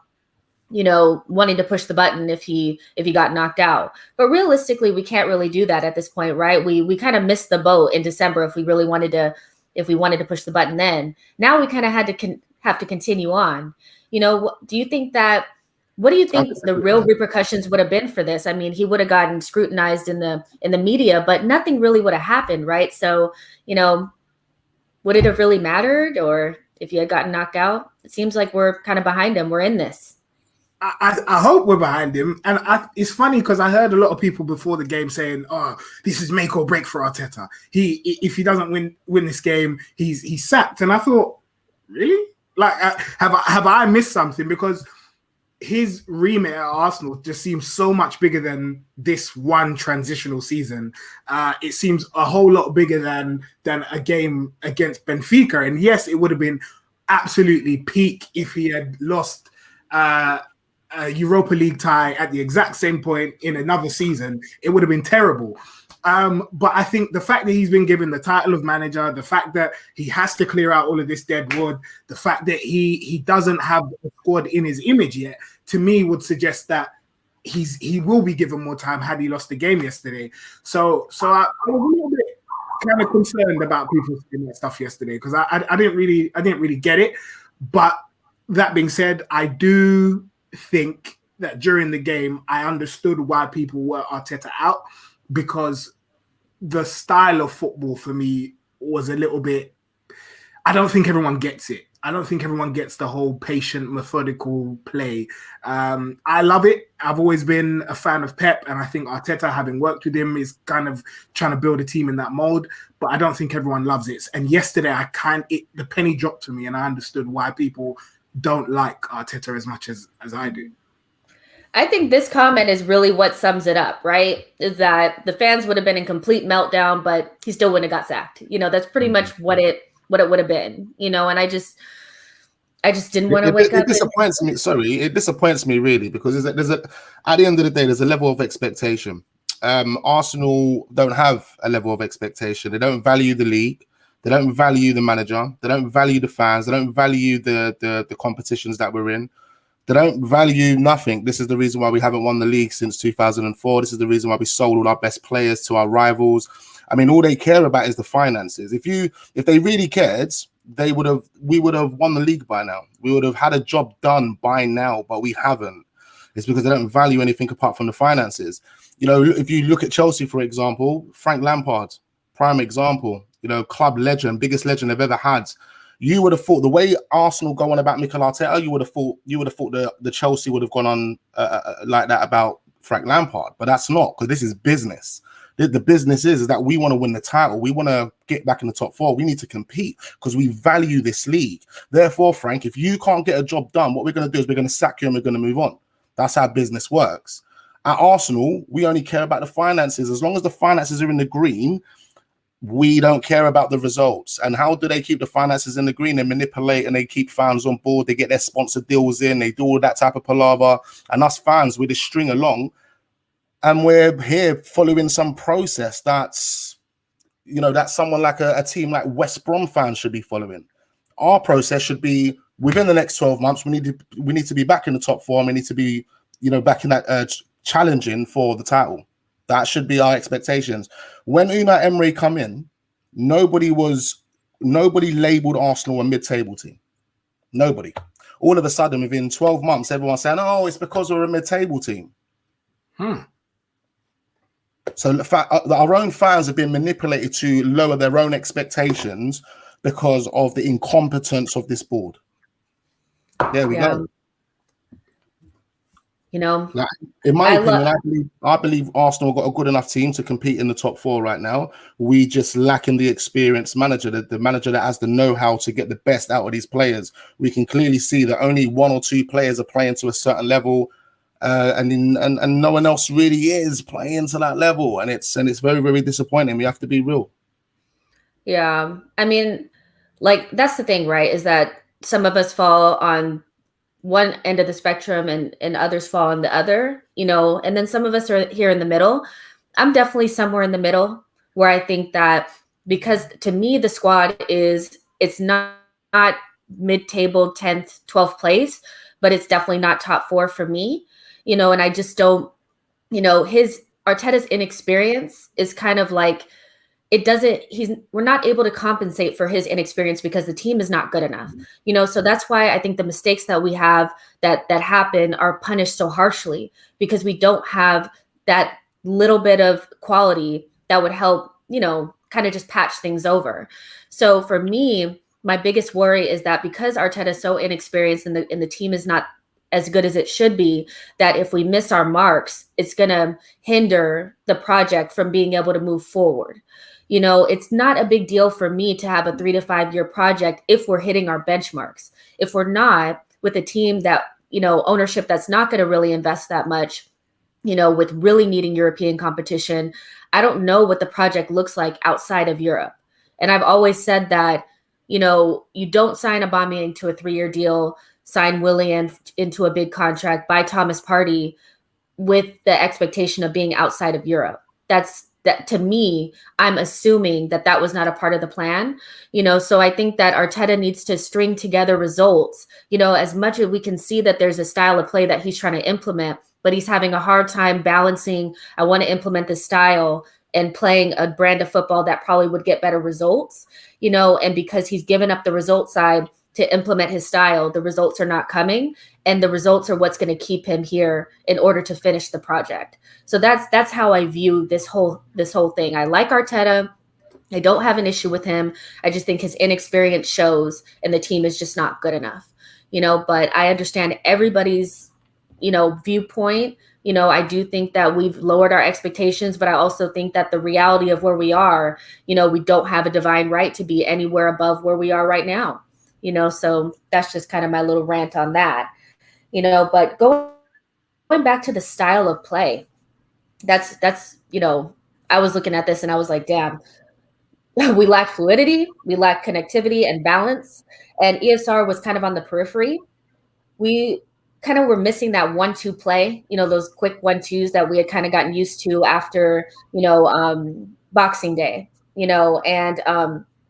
you know, wanting to push the button if he got knocked out. But realistically, we can't really do that at this point, right? We kind of missed the boat in December if we really wanted to push the button then. Now we kind of have to continue on. You know, what do you think the real repercussions would have been for this? I mean, he would have gotten scrutinized in the media, but nothing really would have happened, right? So, you know, would it have really mattered, or if you had gotten knocked out? It seems like we're kind of behind him. We're in this. I hope we're behind him. And it's funny because I heard a lot of people before the game saying, oh, this is make or break for Arteta. If he doesn't win this game, he's sacked. And I thought, really? Like, have I missed something? Because his remit at Arsenal just seems so much bigger than this one transitional season. It seems a whole lot bigger than a game against Benfica. And yes, it would have been absolutely peak if he had lost a Europa League tie at the exact same point in another season. It would have been terrible. But I think the fact that he's been given the title of manager, the fact that he has to clear out all of this dead wood, the fact that he doesn't have a squad in his image yet, to me would suggest that he will be given more time had he lost the game yesterday. So I was a little bit kind of concerned about people saying that stuff yesterday because I didn't really get it. But that being said, I do think that during the game I understood why people were Arteta out, because the style of football for me was a little bit, I don't think everyone gets it. I don't think everyone gets the whole patient, methodical play. I love it. I've always been a fan of Pep, and I think Arteta, having worked with him, is kind of trying to build a team in that mold. But I don't think everyone loves it. And yesterday, the penny dropped for me, and I understood why people don't like Arteta as much as I do. I think this comment is really what sums it up, right? Is that the fans would have been in complete meltdown, but he still wouldn't have got sacked. That's pretty much what it would have been, and I just didn't want to wake up. It disappoints me. Sorry, it disappoints me really, because at the end of the day, there's a level of expectation. Arsenal don't have a level of expectation. They don't value the league. They don't value the manager. They don't value the fans. They don't value the competitions that we're in. They don't value nothing. This is the reason why we haven't won the league since 2004. This is the reason why we sold all our best players to our rivals. I mean, all they care about is the finances. If they really cared, we would have won the league by now. We would have had a job done by now, but we haven't. It's because they don't value anything apart from the finances. If you look at Chelsea, for example, Frank Lampard, prime example, club legend, biggest legend they've ever had. You would have thought the way Arsenal go on about Mikel Arteta, you would have thought the Chelsea would have gone on like that about Frank Lampard, but that's not, because this is business. The business is that we want to win the title. We want to get back in the top four. We need to compete because we value this league. Therefore, Frank, if you can't get a job done, what we're going to do is we're going to sack you and we're going to move on. That's how business works. At Arsenal, we only care about the finances. As long as the finances are in the green, we don't care about the results. And how do they keep the finances in the green? They manipulate and they keep fans on board. They get their sponsor deals in. They do all that type of palaver. And us fans, we just string along. And we're here following some process that's someone like a team like West Brom fans should be following. Our process should be within the next 12 months. We need to be back in the top four. We need to be, back in that challenging for the title. That should be our expectations. When Unai Emery come in, nobody labeled Arsenal a mid-table team. Nobody. All of a sudden, within 12 months, everyone's saying, "Oh, it's because we're a mid-table team." So the fact our own fans have been manipulated to lower their own expectations because of the incompetence of this board. There we go. In my opinion, I believe Arsenal got a good enough team to compete in the top four right now. We just lack in the experienced manager, the manager that has the know-how to get the best out of these players. We can clearly see that only one or two players are playing to a certain level. And no one else really is playing to that level, and it's very, very disappointing. We have to be real. Yeah, I mean, that's the thing, right? Is that some of us fall on one end of the spectrum, and others fall on the other, and then some of us are here in the middle. I'm definitely somewhere in the middle, where I think that, because to me the squad it's not mid-table 10th, 12th place, but it's definitely not top four for me. And I just don't, Arteta's inexperience is kind of like, we're not able to compensate for his inexperience because the team is not good enough, so that's why I think the mistakes that we have that happen are punished so harshly, because we don't have that little bit of quality that would help, kind of just patch things over. So for me, my biggest worry is that because Arteta is so inexperienced and the team is not as good as it should be, that if we miss our marks, it's going to hinder the project from being able to move forward. It's not a big deal for me to have a 3 to 5 year project if we're hitting our benchmarks. If we're not, with a team that, ownership that's not going to really invest that much, with really needing European competition, I don't know what the project looks like outside of Europe. And I've always said that, you don't sign Aubameyang to a 3-year deal, sign Willian into a big contract, buy Thomas Partey with the expectation of being outside of Europe. That's that to me, I'm assuming that that was not a part of the plan, so I think that Arteta needs to string together results, as much as we can see that there's a style of play that he's trying to implement, but he's having a hard time balancing, I want to implement this style and playing a brand of football that probably would get better results, and because he's given up the result side to implement his style, the results are not coming, and the results are what's going to keep him here in order to finish the project. So that's how I view this whole thing. I like Arteta. I don't have an issue with him. I just think his inexperience shows, and the team is just not good enough, but I understand everybody's, viewpoint. I do think that we've lowered our expectations, but I also think that the reality of where we are, we don't have a divine right to be anywhere above where we are right now. So that's just kind of my little rant on that, but going back to the style of play, that's, I was looking at this and I was like, damn, we lack fluidity, we lack connectivity and balance, and ESR was kind of on the periphery. We kind of were missing that 1-2 play, those quick 1-2s that we had kind of gotten used to after, Boxing Day, and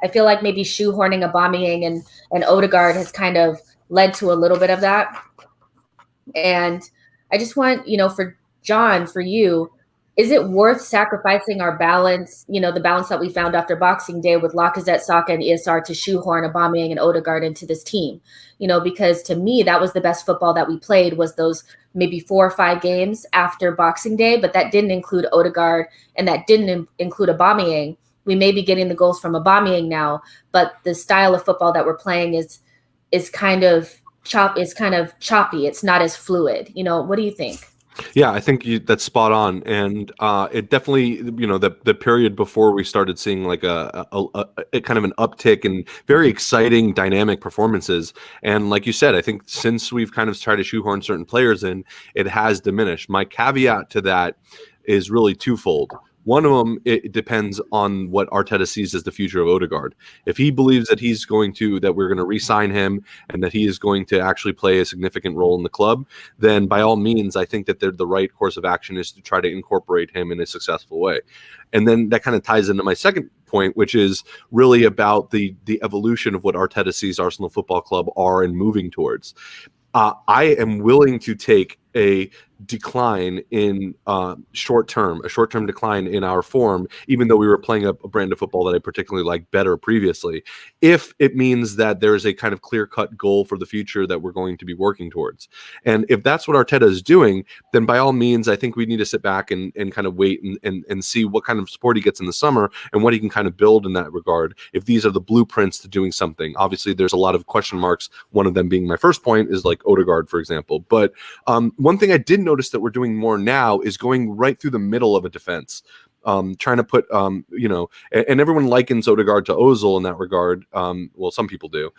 I feel like maybe shoehorning Aubameyang and Odegaard has kind of led to a little bit of that. And I just want, for John, for you, is it worth sacrificing our balance, the balance that we found after Boxing Day with Lacazette, Saka, and ESR to shoehorn Aubameyang and Odegaard into this team? Because to me, that was the best football that we played, was those maybe 4 or 5 games after Boxing Day, but that didn't include Odegaard and that didn't include Aubameyang. We may be getting the goals from Aubameyang now, but the style of football that we're playing is kind of choppy. It's not as fluid. What do you think? Yeah, I think that's spot on, and it definitely, the period before we started seeing like a kind of an uptick in very exciting, dynamic performances, and like you said, I think since we've kind of tried to shoehorn certain players in, it has diminished. My caveat to that is really twofold. One of them, it depends on what Arteta sees as the future of Odegaard. If he believes that we're going to re-sign him and that he is going to actually play a significant role in the club, then by all means, I think that the right course of action is to try to incorporate him in a successful way. And then that kind of ties into my second point, which is really about the evolution of what Arteta sees Arsenal Football Club are and moving towards. I am willing to take a decline in a short-term decline in our form, even though we were playing a brand of football that I particularly liked better previously, if it means that there's a kind of clear-cut goal for the future that we're going to be working towards. And if that's what Arteta is doing, then by all means, I think we need to sit back and kind of wait and see what kind of support he gets in the summer and what he can kind of build in that regard, if these are the blueprints to doing something. Obviously, there's a lot of question marks, one of them being my first point is like Odegaard, for example. But one thing I did notice that we're doing more now is going right through the middle of a defense, trying to put, and everyone likens Odegaard to Ozil in that regard. Well, some people do,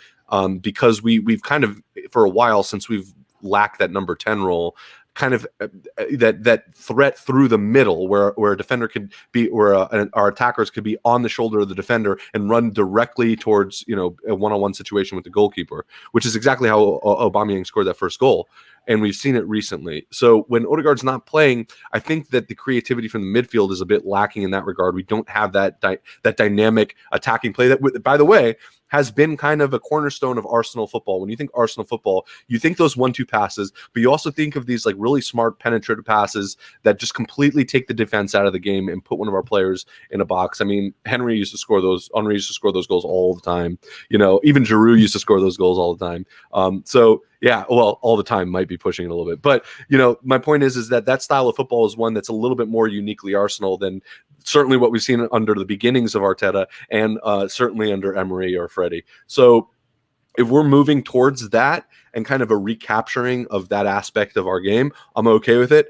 because we've kind of, for a while since we've lacked that number 10 role, kind of that threat through the middle where a defender could be, where our attackers could be on the shoulder of the defender and run directly towards, a one-on-one situation with the goalkeeper, which is exactly how Aubameyang scored that first goal. And we've seen it recently. So when Odegaard's not playing, I think that the creativity from the midfield is a bit lacking in that regard. We don't have that dynamic attacking play that, by the way, has been kind of a cornerstone of Arsenal football. When you think Arsenal football, you think those 1-2 passes, but you also think of these like really smart penetrative passes that just completely take the defense out of the game and put one of our players in a box. I mean, Henry used to score those goals all the time. Even Giroud used to score those goals all the time. So yeah, well, all the time might be pushing it a little bit, but my point is that style of football is one that's a little bit more uniquely Arsenal than certainly what we've seen under the beginnings of Arteta and certainly under Emery or Freddie. So if we're moving towards that and kind of a recapturing of that aspect of our game, I'm okay with it.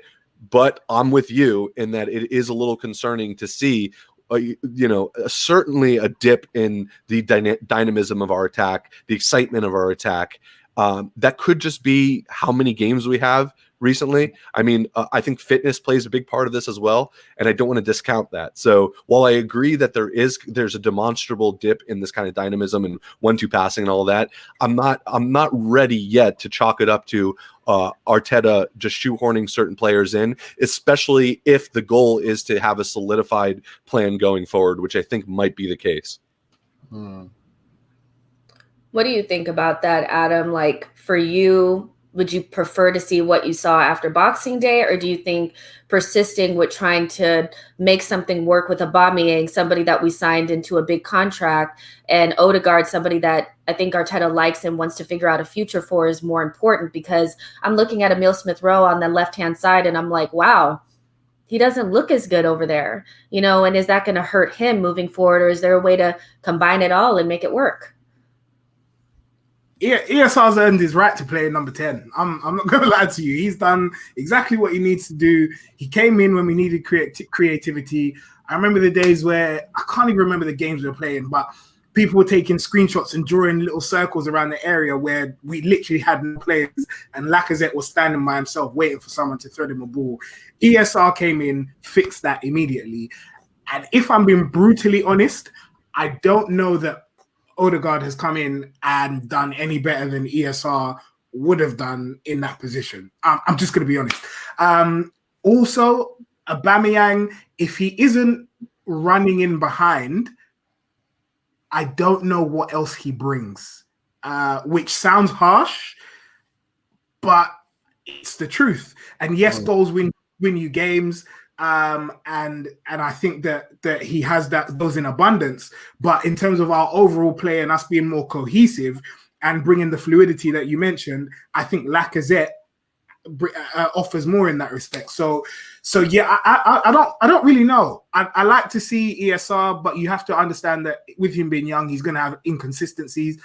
But I'm with you in that it is a little concerning to see certainly a dip in the dynamism of our attack, the excitement of our attack. That could just be how many games we have recently. I mean, I think fitness plays a big part of this as well, and I don't want to discount that. So while I agree that there's a demonstrable dip in this kind of dynamism and 1-2 passing and all that, I'm not ready yet to chalk it up to Arteta just shoehorning certain players in, especially if the goal is to have a solidified plan going forward, which I think might be the case. What do you think about that, Adam? Like, for you, would you prefer to see what you saw after Boxing Day, or do you think persisting with trying to make something work with Aubameyang, somebody that we signed into a big contract, and Odegaard, somebody that I think Arteta likes and wants to figure out a future for, is more important? Because I'm looking at Emile Smith-Rowe on the left-hand side, and I'm like, wow, he doesn't look as good over there, you know, and is that going to hurt him moving forward, or is there a way to combine it all and make it work? ESR's earned his right to play number 10. I'm not going to lie to you. He's done exactly what he needs to do. He came in when we needed creativity. I remember the days where, I can't even remember the games we were playing, but people were taking screenshots and drawing little circles around the area where we literally had no players, and Lacazette was standing by himself waiting for someone to throw him a ball. ESR came in, fixed that immediately. And if I'm being brutally honest, I don't know that Odegaard has come in and done any better than ESR would have done in that position. I'm just going to be honest. Also, Aubameyang, if he isn't running in behind, I don't know what else he brings, which sounds harsh, but it's the truth. And yes, goals win you games. And I think that he has those in abundance, but in terms of our overall play and us being more cohesive and bringing the fluidity that you mentioned, I think Lacazette offers more in that respect. So yeah, I don't really know. I like to see ESR, but you have to understand that with him being young, he's going to have inconsistencies.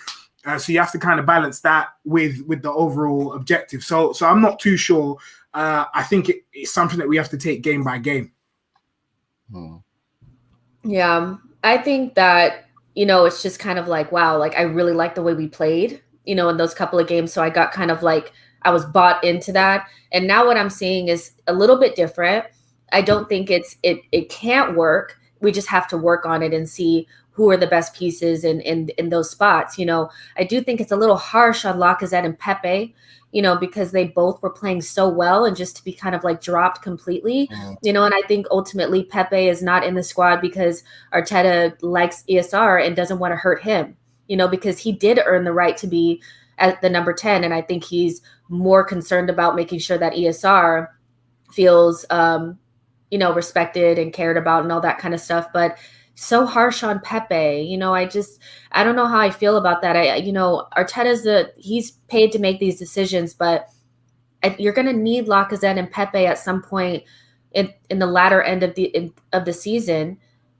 So you have to kind of balance that with the overall objective. So I'm not too sure. I think it's something that we have to take game by game. Yeah, I think that, you know, it's just kind of like, wow, like I really like the way we played, you know, in those couple of games. So I got kind of like, I was bought into that. And now what I'm seeing is a little bit different. I don't think it can't work. We just have to work on it and see who are the best pieces in those spots. You know, I do think it's a little harsh on Lacazette and Pepe, you know, because they both were playing so well, and just to be kind of like dropped completely, you know. And I think ultimately Pepe is not in the squad because Arteta likes ESR and doesn't want to hurt him, you know, because he did earn the right to be at the number 10. And I think he's more concerned about making sure that ESR feels, you know, respected and cared about and all that kind of stuff. But so harsh on Pepe, you know, I don't know how I feel about that. You know, he's paid to make these decisions, but you're going to need Lacazette and Pepe at some point in the latter end of the season.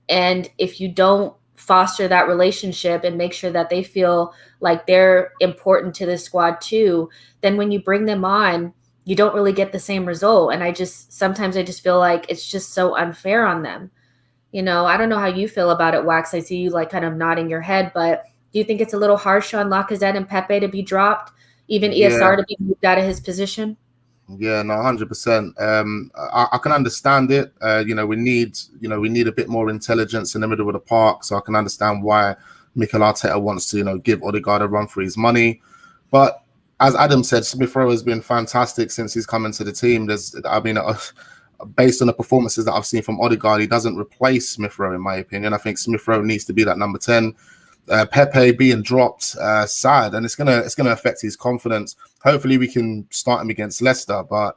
And if you don't foster that relationship and make sure that they feel like they're important to the squad too, then when you bring them on, you don't really get the same result. And sometimes I just feel like it's just so unfair on them. You know, I don't know how you feel about it, Wax. I see you like kind of nodding your head, but do you think it's a little harsh on Lacazette and Pepe to be dropped, even ESR to be moved out of his position? Yeah, no, 100%. I can understand it. You know, we need a bit more intelligence in the middle of the park. So I can understand why Mikel Arteta wants to, you know, give Odegaard a run for his money. But as Adam said, Smith-Rowe has been fantastic since he's come into the team. Based on the performances that I've seen from Odegaard, he doesn't replace Smith-Rowe, in my opinion. I think Smith-Rowe needs to be that number 10. Pepe being dropped, sad, and it's gonna affect his confidence. Hopefully, we can start him against Leicester, but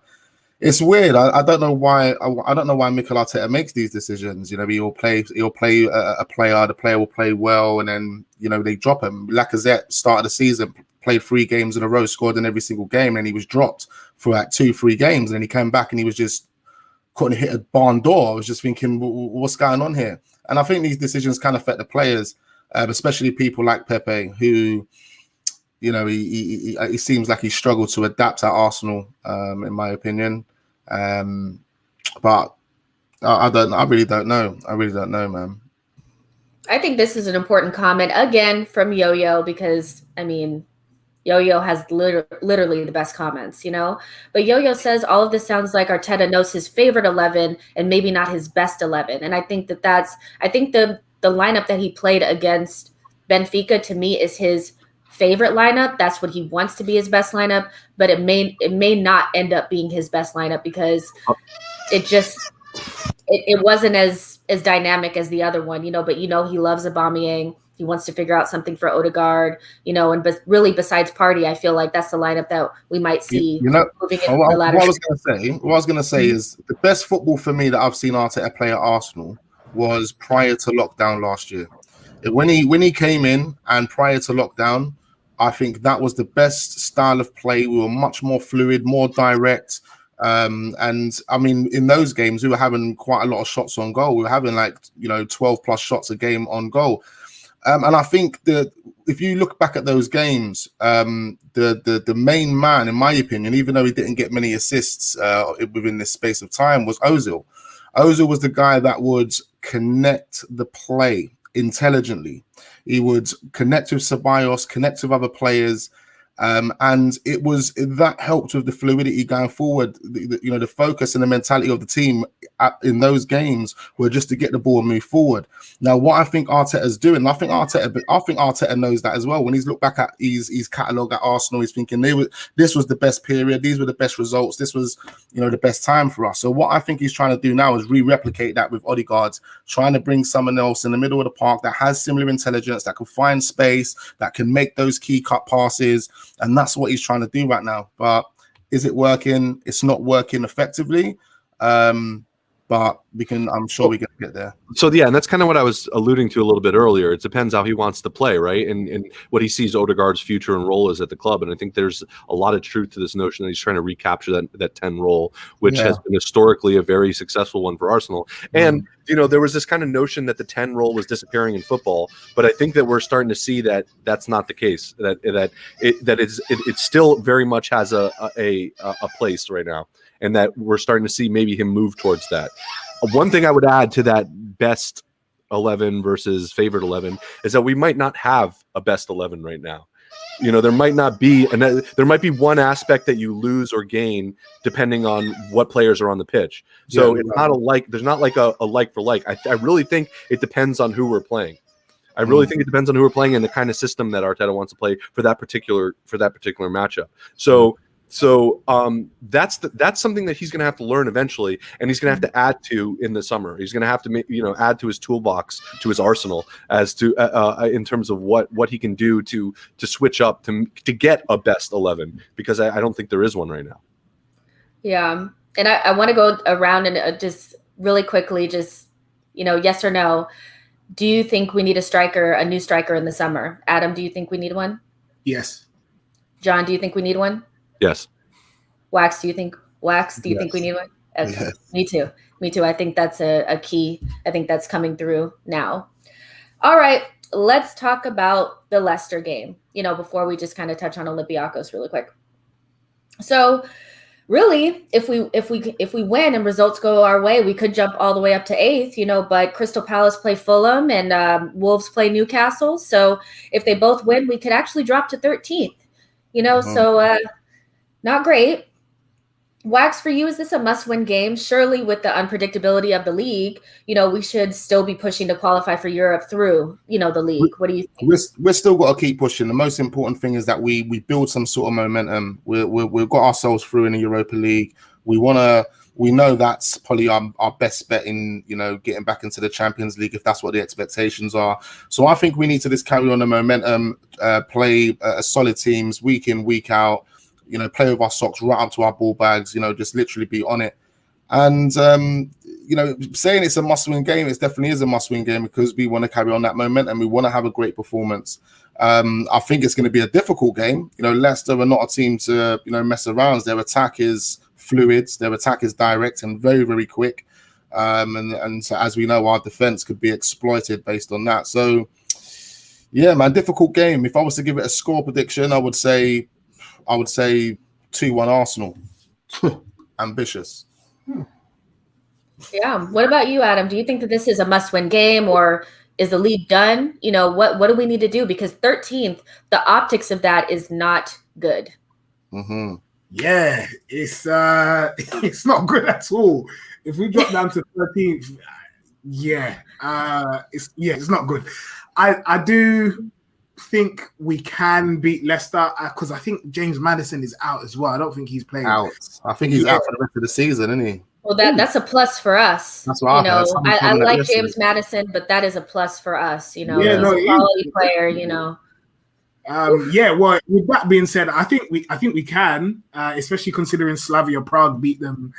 it's weird. I don't know why. I don't know why Mikel Arteta makes these decisions. You know, he'll play a player. The player will play well, and then, you know, they drop him. Lacazette started the season, played 3 games in a row, scored in every single game, and he was dropped for like 2-3 games, and then he came back and he was just couldn't hit a barn door. I was just thinking, what's going on here? And I think these decisions can affect the players, especially people like Pepe, who, you know, he seems like he struggled to adapt at Arsenal, in my opinion. But I really don't know. I really don't know, man. I think this is an important comment again from Yo-Yo, because I mean, Yo-Yo has literally the best comments, you know? But Yo-Yo says all of this sounds like Arteta knows his favorite 11 and maybe not his best 11. And I think I think the lineup that he played against Benfica, to me, is his favorite lineup. That's what he wants to be his best lineup, but it may not end up being his best lineup because it wasn't as dynamic as the other one, you know, but he loves Aubameyang. He wants to figure out something for Odegaard, and really besides Partey, I feel like that's the lineup that we might see moving into the latter. What I was going to say is the best football for me that I've seen Arteta play at Arsenal was prior to lockdown last year. When he came in and prior to lockdown, I think that was the best style of play. We were much more fluid, more direct. And I mean, in those games, we were having quite a lot of shots on goal. We were having 12 plus shots a game on goal. And I think that if you look back at those games, the main man, in my opinion, even though he didn't get many assists within this space of time, was Ozil. Ozil was the guy that would connect the play intelligently. He would connect with Ceballos, connect with other players. And that helped with the fluidity going forward. The focus and the mentality of the team in those games were just to get the ball and move forward. Now, what I think Arteta's doing, I think Arteta knows that as well. When he's looked back at his catalogue at Arsenal, he's thinking this was the best period, these were the best results, this was the best time for us. So what I think he's trying to do now is replicate that with Odegaard, trying to bring someone else in the middle of the park that has similar intelligence, that can find space, that can make those key cut passes. And that's what he's trying to do right now. But is it working? It's not working effectively. But I'm sure we can get there. So yeah, and that's kind of what I was alluding to a little bit earlier. It depends how he wants to play, right? And what he sees Odegaard's future and role is at the club. And I think there's a lot of truth to this notion that he's trying to recapture that 10 role, which has been historically a very successful one for Arsenal. And there was this kind of notion that the 10 role was disappearing in football, but I think that we're starting to see that that's not the case. That it still very much has a place right now, and that we're starting to see maybe him move towards that. One thing I would add to that best 11 versus favorite 11 is that we might not have a best 11 right now. There might not be, and there might be one aspect that you lose or gain depending on what players are on the pitch. So it's not there's not like a like for like. I really think it depends on who we're playing. I really think it depends on who we're playing and the kind of system that Arteta wants to play for that particular matchup. So that's something that he's going to have to learn eventually, and he's going to have to add to in the summer. He's going to have to add to his toolbox, to his arsenal, as to in terms of what he can do to switch up to get a best 11, because I don't think there is one right now. Yeah, and I want to go around and just really quickly, just yes or no. Do you think we need a new striker in the summer? Adam, do you think we need one? Yes. John, do you think we need one? Yes. Wax, do you think we need one? Okay. Yes. Me too. I think that's a key. I think that's coming through now. All right, let's talk about the Leicester game, before we just kind of touch on Olympiakos really quick. So really, if we win and results go our way, we could jump all the way up to 8th, but Crystal Palace play Fulham and Wolves play Newcastle. So if they both win, we could actually drop to 13th, so not great. Wax, for you, is this a must-win game? Surely with the unpredictability of the league, we should still be pushing to qualify for Europe through, the league. What do you think? We're still got to keep pushing. The most important thing is that we build some sort of momentum. We've got ourselves through in the Europa League. We know that's probably our best bet in, getting back into the Champions League, if that's what the expectations are. So I think we need to just carry on the momentum, play solid teams week in, week out, play with our socks right up to our ball bags, just literally be on it. And, saying it's a must-win game, it definitely is a must-win game because we want to carry on that momentum. We want to have a great performance. I think it's going to be a difficult game. Leicester are not a team to, mess around. Their attack is fluid. Their attack is direct and very, very quick. And so, as we know, our defense could be exploited based on that. So, yeah, man, difficult game. If I was to give it a score prediction, I would say 2-1 Arsenal. Ambitious. Yeah. What about you, Adam? Do you think that this is a must-win game, or Is the league done? You know, what do we need to do? Because 13th, the optics of that is not good. Mm-hmm. Yeah, it's not good at all. If we drop down to 13th, it's not good. I do think we can beat Leicester because I think James Maddison is out as well. I don't think he's playing. Out. I think he's out for the rest of the season, isn't he? Well, that's a plus for us. That's what I like James Maddison, but that is a plus for us. You know, he's a quality player. You know. Well, with that being said, I think we can, especially considering Slavia Prague beat them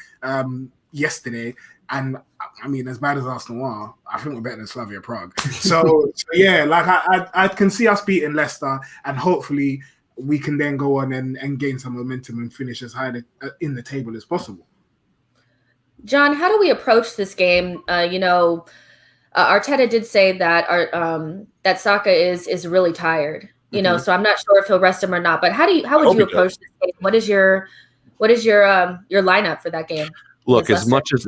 yesterday, and I mean, as bad as Arsenal are, I think we're better than Slavia Prague. So yeah, like I can see us beating Leicester, and hopefully we can then go on and gain some momentum and finish as high in the table as possible. John, how do we approach this game? Arteta did say that that Saka is really tired. You know, so I'm not sure if he'll rest him or not. But how would you approach this game? What is your lineup for that game? Look, as much as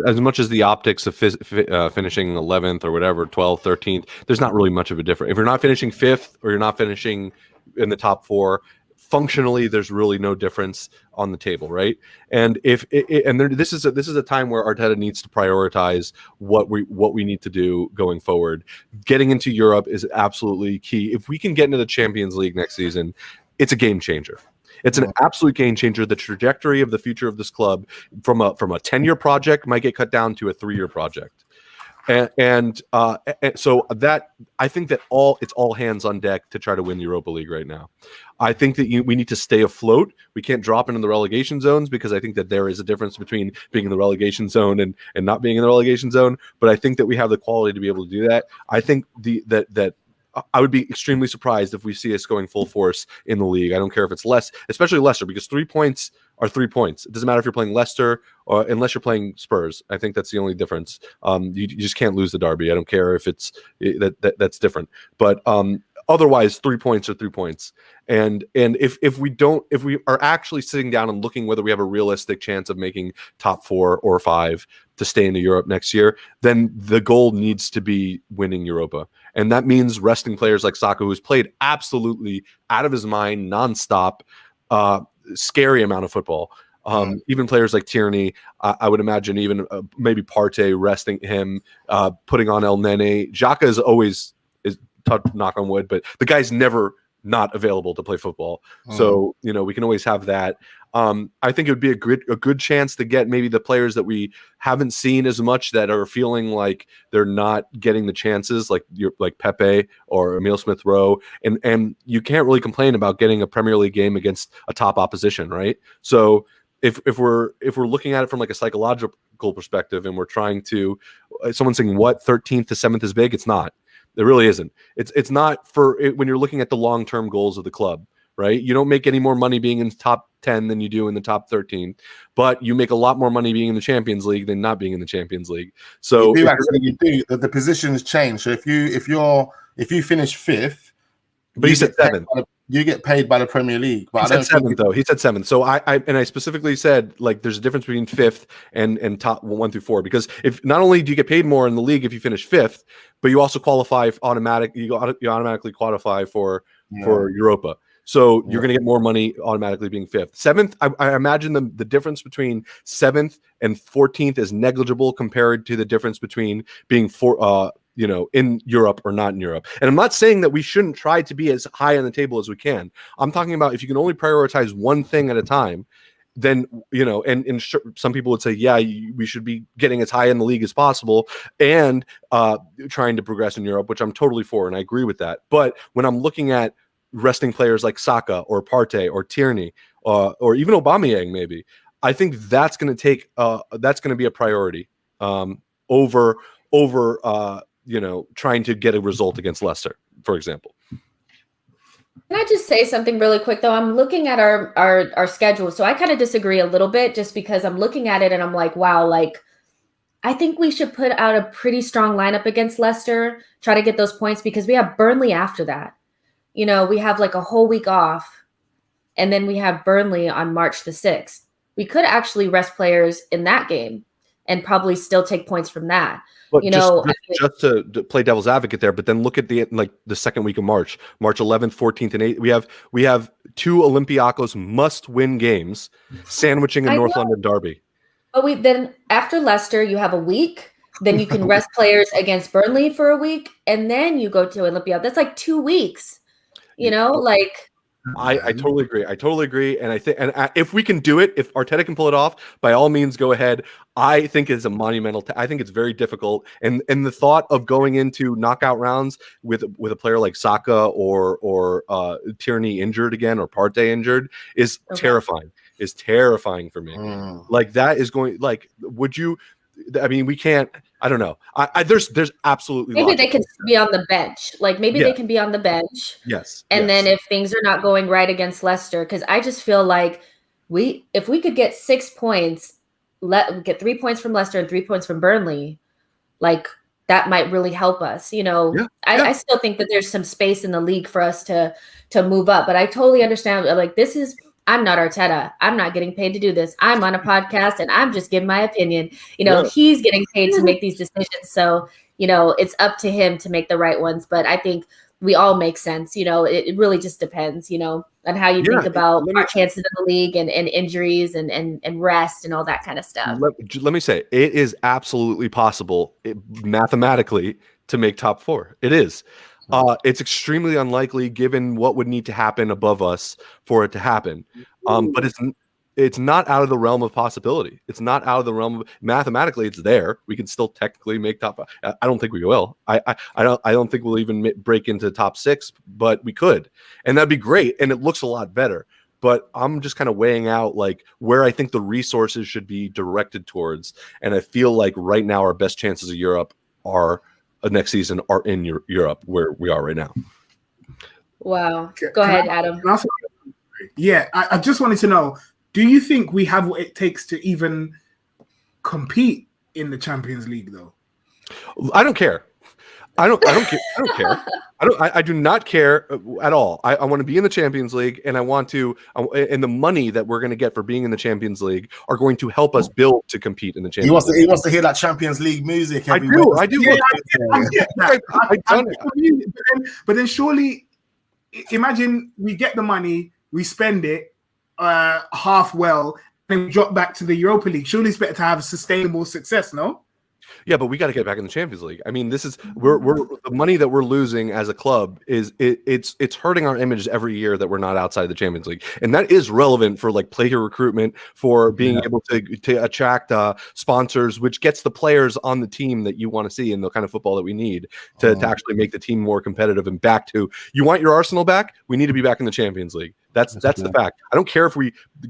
the optics of finishing 11th or whatever, 12th, 13th, there's not really much of a difference. If you're not finishing 5th or you're not finishing in the top 4, functionally there's really no difference on the table, right? And this is a time where Arteta needs to prioritize what we need to do going forward. Getting into Europe is absolutely key. If we can get into the Champions League next season, it's a game changer. It's an absolute game changer. The trajectory of the future of this club from a 10-year project might get cut down to a 3-year project. And so that I think that it's all hands on deck to try to win the Europa League right now. I think that we need to stay afloat. We can't drop into the relegation zones because I think that there is a difference between being in the relegation zone and not being in the relegation zone. But I think that we have the quality to be able to do that. I think that I would be extremely surprised if we see us going full force in the league. I don't care if it's less, especially Leicester, because 3 points are 3 points. It doesn't matter if you're playing Leicester or unless you're playing Spurs. I think that's the only difference. You just can't lose the derby. I don't care if it's that's different. But otherwise, 3 points are 3 points. And if we are actually sitting down and looking whether we have a realistic chance of making top 4 or 5 to stay into Europe next year, then the goal needs to be winning Europa. And that means resting players like Saka, who's played absolutely out of his mind, nonstop, scary amount of football. Even players like Tierney, I would imagine even maybe Partey resting him, putting on El Nene. Xhaka is always knock on wood, but the guy's never not available to play football. So, we can always have that. I think it would be a good chance to get maybe the players that we haven't seen as much that are feeling like they're not getting the chances, like Pepe or Emile Smith-Rowe, and you can't really complain about getting a Premier League game against a top opposition, right? So if we're looking at it from like a psychological perspective, and we're trying to, someone's saying what 13th to 7th is big, it's not. It really isn't. It's not for it, when you're looking at the long-term goals of the club, right? You don't make any more money being in the top 10 than you do in the top 13, but you make a lot more money being in the Champions League than not being in the Champions League. So you do. The positions change. So if you finish 5th, but he said 7th. You get paid by the Premier League. But he said 7th, though. He said 7th. So I specifically said like there's a difference between 5th and top 1 through 4, because if not only do you get paid more in the league if you finish 5th, but you also qualify you automatically qualify for Europa. So you're going to get more money automatically being 5th. 7th, I imagine the difference between 7th and 14th is negligible compared to the difference between being in Europe or not in Europe. And I'm not saying that we shouldn't try to be as high on the table as we can. I'm talking about if you can only prioritize one thing at a time, then, some people would say, yeah, we should be getting as high in the league as possible and trying to progress in Europe, which I'm totally for, and I agree with that. But when I'm looking at resting players like Saka or Partey or Tierney or even Aubameyang, maybe, I think that's going to be a priority over trying to get a result against Leicester, for example. Can I just say something really quick, though? I'm looking at our schedule. So I kind of disagree a little bit just because I'm looking at it and I'm like, wow, like I think we should put out a pretty strong lineup against Leicester, try to get those points because we have Burnley after that. We have like a whole week off and then we have Burnley on March the 6th. We could actually rest players in that game and probably still take points from that. But you know, just to play devil's advocate there, but then look at the second week of March 11th, 14th, and 8th. We have 2 Olympiakos must-win games, sandwiching a North London derby. But then after Leicester, you have a week. Then you can rest players against Burnley for a week, and then you go to Olympia. That's like 2 weeks. You know, like. I totally agree. And I think, if we can do it, if Arteta can pull it off, by all means, go ahead. I think it's a monumental. I think it's very difficult. And the thought of going into knockout rounds with a player like Saka or Tierney injured again, or Partey injured, is terrifying. Is terrifying for me. Like, that is going. Like, would you? I mean, we can't. I don't know. There's absolutely maybe they can be on the bench. Like, maybe they can be on the bench. Yes. And then if things are not going right against Leicester, because I just feel like if we could get 6 points, get 3 points from Leicester and 3 points from Burnley, like, that might really help us. You know, I still think that there's some space in the league for us to move up. But I totally understand. Like, I'm not Arteta. I'm not getting paid to do this. I'm on a podcast and I'm just giving my opinion. You know, he's getting paid to make these decisions. So, you know, it's up to him to make the right ones. But I think we all make sense. You know, it really just depends, you know, on how you think about our chances in the league and injuries and rest and all that kind of stuff. Let me say, it is absolutely possible mathematically to make top 4. It is. It's extremely unlikely given what would need to happen above us for it to happen. But it's not out of the realm of possibility. It's not out of the realm of mathematically. It's there. We can still technically make top 5. I don't think we will. I don't think we'll even break into top 6, but we could, and that'd be great. And it looks a lot better. But I'm just kind of weighing out like where I think the resources should be directed towards. And I feel like right now our best chances of Europe next season are in Europe, where we are right now. Wow. Go ahead, Adam. Yeah, I just wanted to know, do you think we have what it takes to even compete in the Champions League, though? I don't care. I don't care. I do not care at all. I want to be in the Champions League, and and the money that we're going to get for being in the Champions League are going to help us build to compete in the Champions League. He wants to hear that Champions League music. I do. But then surely, imagine we get the money, we spend it half well, and drop back to the Europa League. Surely it's better to have sustainable success, no? Yeah, but we got to get back in the Champions League. I mean, we're the money that we're losing as a club it's hurting our image every year that we're not outside the Champions League, and that is relevant for like player recruitment, for being able to attract sponsors, which gets the players on the team that you want to see and the kind of football that we need to actually make the team more competitive and back to. You want your Arsenal back? We need to be back in the Champions League. That's the fact. I don't care if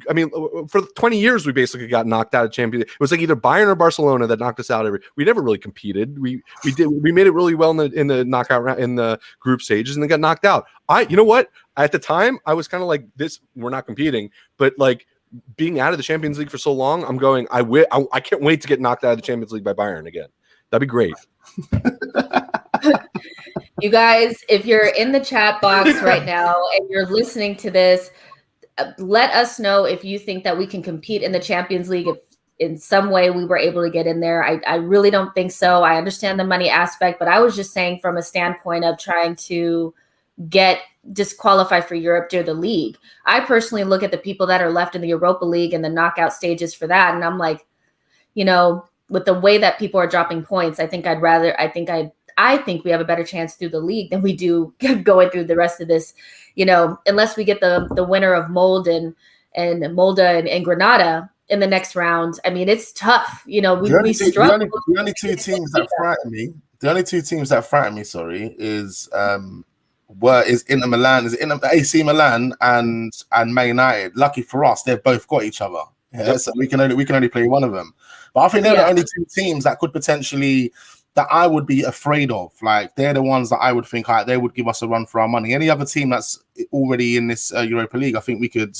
I mean, for 20 years, we basically got knocked out of Champions League. It was like either Bayern or Barcelona that knocked us out. We never really competed. We made it really well in the knockout round, in the group stages, and then got knocked out. You know what? At the time, I was kind of like, we're not competing. But like, being out of the Champions League for so long, I'm going, I can't wait to get knocked out of the Champions League by Bayern again. That'd be great. You guys, if you're in the chat box right now and you're listening to this, let us know if you think that we can compete in the Champions League. If in some way we were able to get in there. I really don't think so. I understand the money aspect, but I was just saying from a standpoint of trying to get disqualified for Europe during the league. I personally look at the people that are left in the Europa League and the knockout stages for that, and I'm like, you know, with the way that people are dropping points, I think we have a better chance through the league than we do going through the rest of this, you know, unless we get the winner of Molde and Granada in the next round. I mean, it's tough. You know, we struggle. The only two teams that frighten me. The only two teams that frighten me, is Inter Milan, AC Milan and Man United. Lucky for us, they've both got each other. Yeah, so we can only play one of them. But I think they're the only two teams that could potentially, that I would be afraid of. Like, they're the ones that I would think they would give us a run for our money. Any other team that's already in this Europa League, I think we could,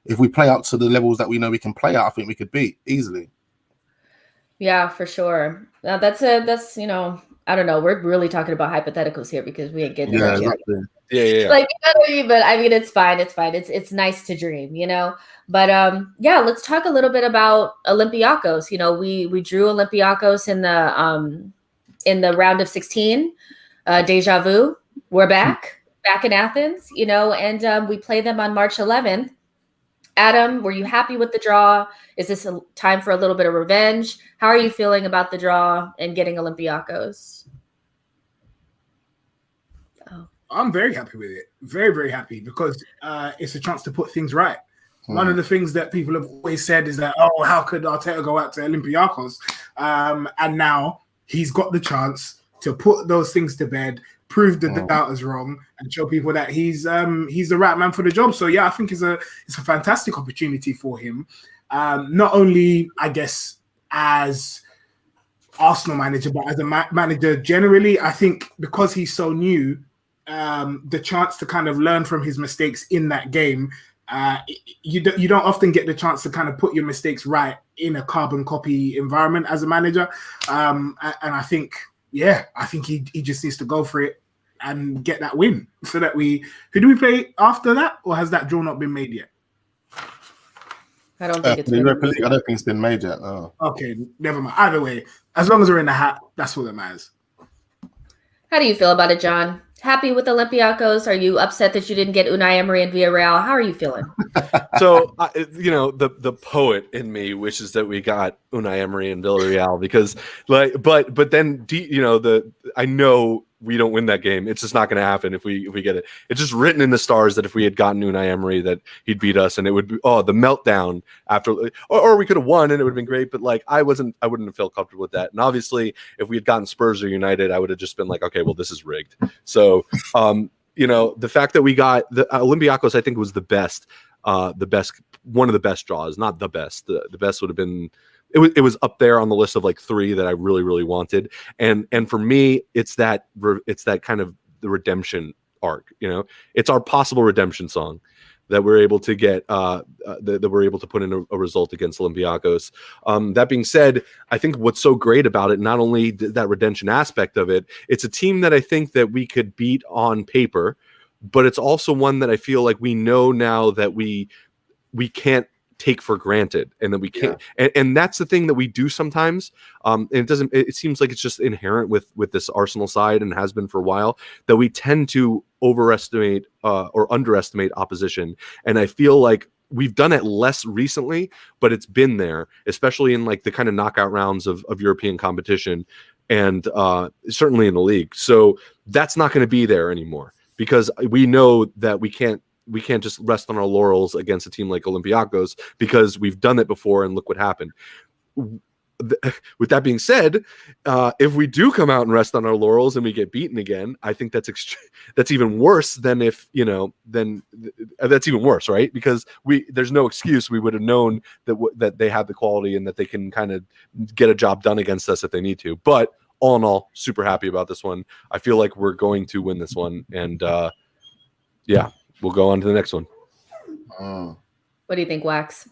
if we play up to the levels that we know we can play at, I think we could beat easily. Yeah, for sure. That's you know, I don't know. We're really talking about hypotheticals here because we ain't getting Yeah, there. exactly. Yeah. Like, you know what I mean? But I mean, it's fine. It's fine. It's nice to dream, you know. But yeah, let's talk a little bit about Olympiakos. You know, we drew Olympiakos in the round of 16. Deja vu. We're back in Athens, you know, and we play them on March 11th. Adam, were you happy with the draw? Is this a time for a little bit of revenge? How are you feeling about the draw and getting Olympiakos? Oh. I'm very happy with it. Very, very happy because it's a chance to put things right. One of the things that people have always said is that, oh, how could Arteta go out to Olympiakos? And now he's got the chance to put those things to bed, prove the doubters wrong, and show people that he's the right man for the job. So yeah, I think it's a fantastic opportunity for him. Not only, I guess, as Arsenal manager, but as a manager generally. I think because he's so new, the chance to kind of learn from his mistakes in that game. You don't often get the chance to kind of put your mistakes right in a carbon copy environment as a manager. And I think he just needs to go for it and get that win so that who do we play after that, or has that draw not been made yet? I don't think it's been Europa League. I don't think it's been made yet. Oh. Okay, never mind. Either way, as long as we're in the hat, that's what that matters. How do you feel about it, John? Happy with Olympiakos? Are you upset that you didn't get Unai Emery and Villarreal? How are you feeling? So, you know, the poet in me wishes that we got Unai Emery and Villarreal because, like, but then, you know, I know we don't win that game. It's just not going to happen if we get it. It's just written in the stars that if we had gotten Unai Emery, that he'd beat us, and it would be the meltdown after, or we could have won and it would have been great. But like I wouldn't have felt comfortable with that. And obviously, if we had gotten Spurs or United, I would have just been like, okay, well, this is rigged. So, you know, the fact that we got the Olympiakos, I think was the best, one of the best draws, not the best. The best would have been. It was up there on the list of like 3 that I really, really wanted. And for me, it's that kind of the redemption arc, you know, it's our possible redemption song that we're able to get, that we're able to put in a result against Olympiakos. That being said, I think what's so great about it, not only that redemption aspect of it, it's a team that I think that we could beat on paper, but it's also one that I feel like we know now that we can't take for granted, and that we can't, and that's the thing that we do sometimes. And it seems like it's just inherent with this Arsenal side, and has been for a while, that we tend to overestimate or underestimate opposition. And I feel like we've done it less recently, but it's been there, especially in like the kind of knockout rounds of European competition, and certainly in the league. So that's not going to be there anymore, because we know that we can't just rest on our laurels against a team like Olympiakos, because we've done it before and look what happened. With that being said, if we do come out and rest on our laurels and we get beaten again, I think that's even worse than that's even worse, right? Because there's no excuse. We would have known that they have the quality and that they can kind of get a job done against us if they need to. But all in all, super happy about this one. I feel like we're going to win this one, and yeah. We'll go on to the next one. What do you think, Wax?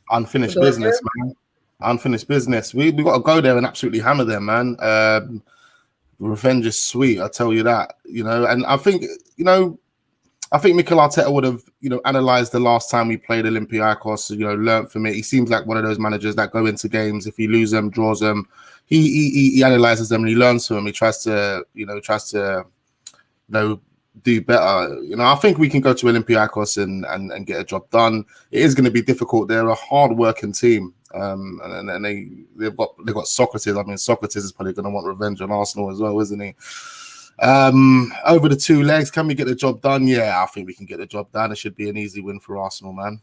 Unfinished business, man. Unfinished business. We got to go there and absolutely hammer them, man. Revenge is sweet, I tell you that. You know, and I think Mikel Arteta would have, analyzed the last time we played Olympiakos, learned from it. He seems like one of those managers that go into games, if he loses them, draws them, he analyzes them and he learns from them. He tries to do better. I think we can go to Olympiakos and get a job done. It is going to be difficult. They're a hard-working team, and they've got Socrates. I mean, Socrates is probably going to want revenge on Arsenal as well, isn't he? Over the 2 legs, can we get the job done? Yeah, I think we can get the job done. It should be an easy win for Arsenal, man.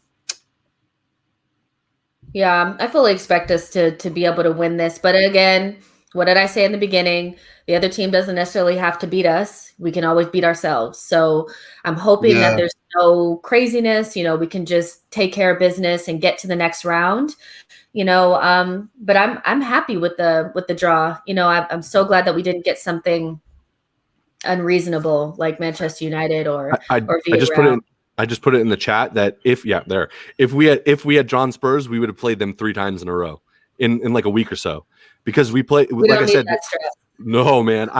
Yeah, I fully expect us to be able to win this. But again, what did I say in the beginning? The other team doesn't necessarily have to beat us. We can always beat ourselves. So I'm hoping that there's no craziness. We can just take care of business and get to the next round. But I'm happy with the draw. I'm so glad that we didn't get something unreasonable like Manchester United or Villarreal. I just put it in the chat that if we had drawn Spurs, we would have played them 3 times in a row in like a week or so, because we play. Like I said, No, man.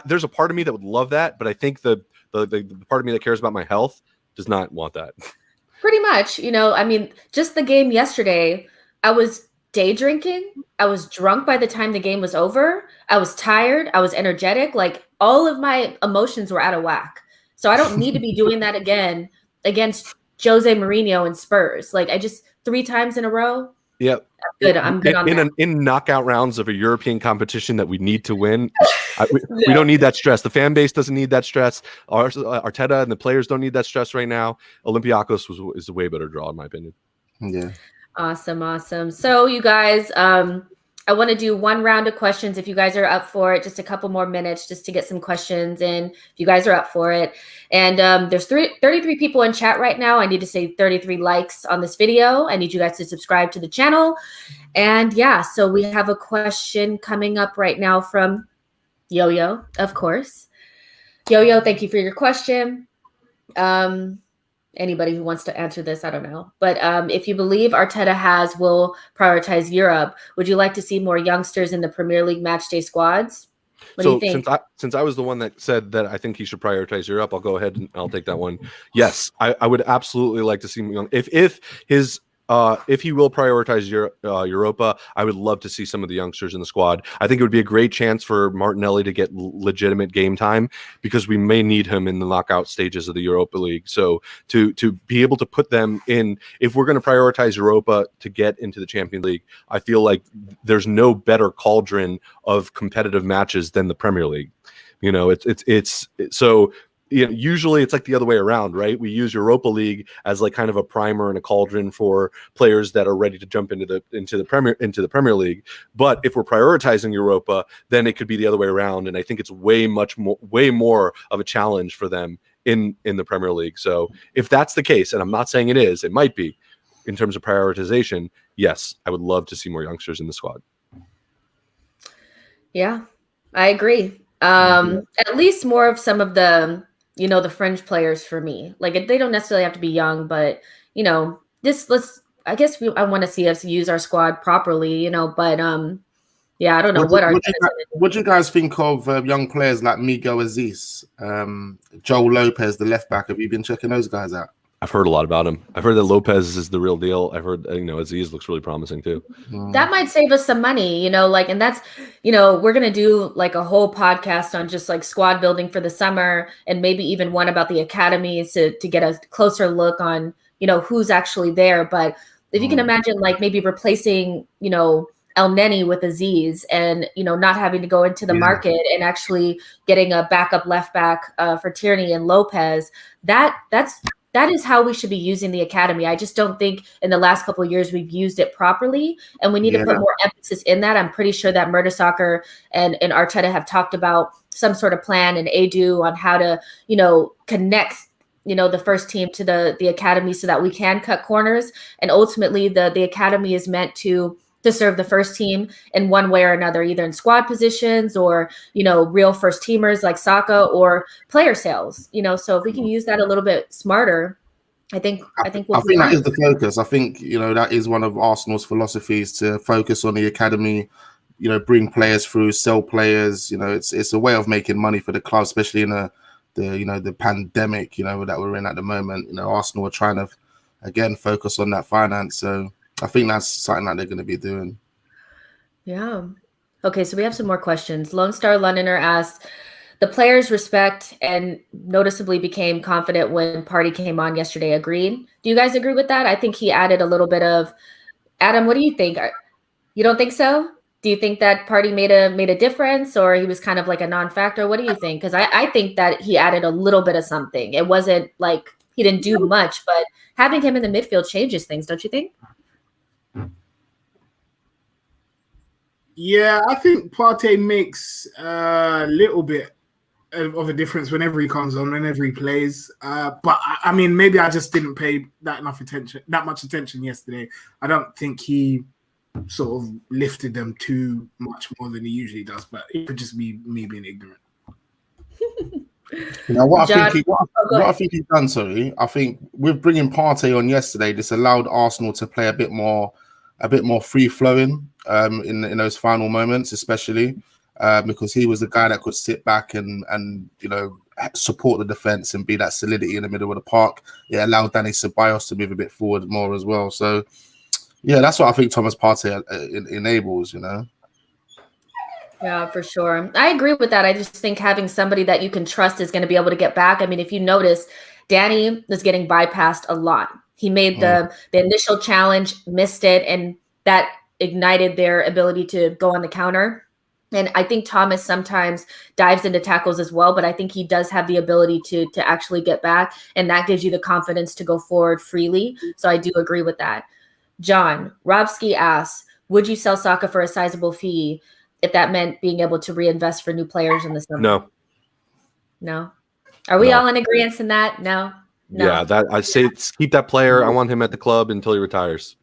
There's a part of me that would love that, but I think the part of me that cares about my health does not want that. Pretty much, I mean, just the game yesterday, I was day drinking. I was drunk by the time the game was over. I was tired. I was energetic. Like, all of my emotions were out of whack. So I don't need to be doing that again against Jose Mourinho and Spurs. Like, 3 times in a row. Yep. Good. I'm good on that. In knockout rounds of a European competition that we need to win, we don't need that stress. The fan base doesn't need that stress. Arteta and the players don't need that stress right now. Olympiakos is a way better draw, in my opinion. Yeah. Awesome. So, you guys, I want to do one round of questions. If you guys are up for it, just a couple more minutes just to get some questions in. If you guys are up for it. And there's 33 people in chat right now. I need to say 33 likes on this video. I need you guys to subscribe to the channel. And yeah, so we have a question coming up right now from Yo-Yo, of course. Yo-Yo, thank you for your question. Anybody who wants to answer this, I don't know. But if you believe Arteta will prioritize Europe, would you like to see more youngsters in the Premier League matchday squads? What do you think? Since I was the one that said that I think he should prioritize Europe, I'll go ahead and I'll take that one. Yes, I would absolutely like to see him. If he will prioritize Europa, I would love to see some of the youngsters in the squad. I think it would be a great chance for Martinelli to get legitimate game time because we may need him in the knockout stages of the Europa League. So to be able to put them in, if we're going to prioritize Europa to get into the Champions League, I feel like there's no better cauldron of competitive matches than the Premier League. Usually it's like the other way around, right? We use Europa League as like kind of a primer and a cauldron for players that are ready to jump into the Premier League. But if we're prioritizing Europa, then it could be the other way around, and I think it's way more of a challenge for them in the Premier League. So if that's the case, and I'm not saying it is, it might be in terms of prioritization. Yes, I would love to see more youngsters in the squad. Yeah, I agree. At least more of some of the the fringe players for me. Like, they don't necessarily have to be young, but I want to see us use our squad properly, but yeah, I don't know what do you guys think of young players like Miguel Aziz, Joel Lopez, the left back? Have you been checking those guys out? I've heard a lot about him. I've heard that Lopez is the real deal. I've heard, Aziz looks really promising too. That might save us some money, and that's, we're going to do like a whole podcast on just like squad building for the summer, and maybe even one about the academies to get a closer look on, who's actually there. But if you can imagine like maybe replacing, El Neni with Aziz and, not having to go into the market and actually getting a backup left back for Tierney and Lopez, that is how we should be using the academy. I just don't think in the last couple of years we've used it properly, and we need to put more emphasis in that. I'm pretty sure that Mertesacker and Arteta have talked about some sort of plan and Edu on how to, connect, the first team to the academy so that we can cut corners. And ultimately the academy is meant to serve the first team in one way or another, either in squad positions or, real first teamers like Saka or player sales, so if we can use that a little bit smarter, I think that is the focus. I think, that is one of Arsenal's philosophies, to focus on the academy, bring players through, sell players, it's a way of making money for the club, especially in the pandemic, that we're in at the moment. Arsenal are trying to, again, focus on that finance. So I think that's something that they're going to be doing. Yeah. Okay, so we have some more questions. Lone Star Londoner asks, the players respect and noticeably became confident when Partey came on yesterday. Agreed? Do you guys agree with that? I think he added a little bit of... Adam, what do you think? You don't think so? Do you think that Partey made a difference, or he was kind of like a non-factor? What do you think? Because I think that he added a little bit of something. It wasn't like he didn't do much, but having him in the midfield changes things, don't you think? Yeah, I think Partey makes a little bit of a difference whenever he comes on, whenever he plays. But I mean, maybe I just didn't pay that much attention yesterday. I don't think he sort of lifted them too much more than he usually does, but it could just be me being ignorant. What I think he's done, I think with bringing Partey on yesterday, this allowed Arsenal to play a bit more free flowing in those final moments, especially. because he was the guy that could sit back and support the defense and be that solidity in the middle of the park. It allowed Danny Ceballos to move a bit forward more as well. So, yeah, that's what I think Thomas Partey enables, Yeah, for sure. I agree with that. I just think having somebody that you can trust is going to be able to get back. I mean, if you notice, Danny was getting bypassed a lot. He made the initial challenge, missed it, and that ignited their ability to go on the counter. And I think Thomas sometimes dives into tackles as well, but I think he does have the ability to actually get back, and that gives you the confidence to go forward freely. So I do agree with that. John, Robski asks, would you sell Saka for a sizable fee if that meant being able to reinvest for new players in the summer? No. Are we all in agreement in that? No. Yeah, that I say keep that player. I want him at the club until he retires.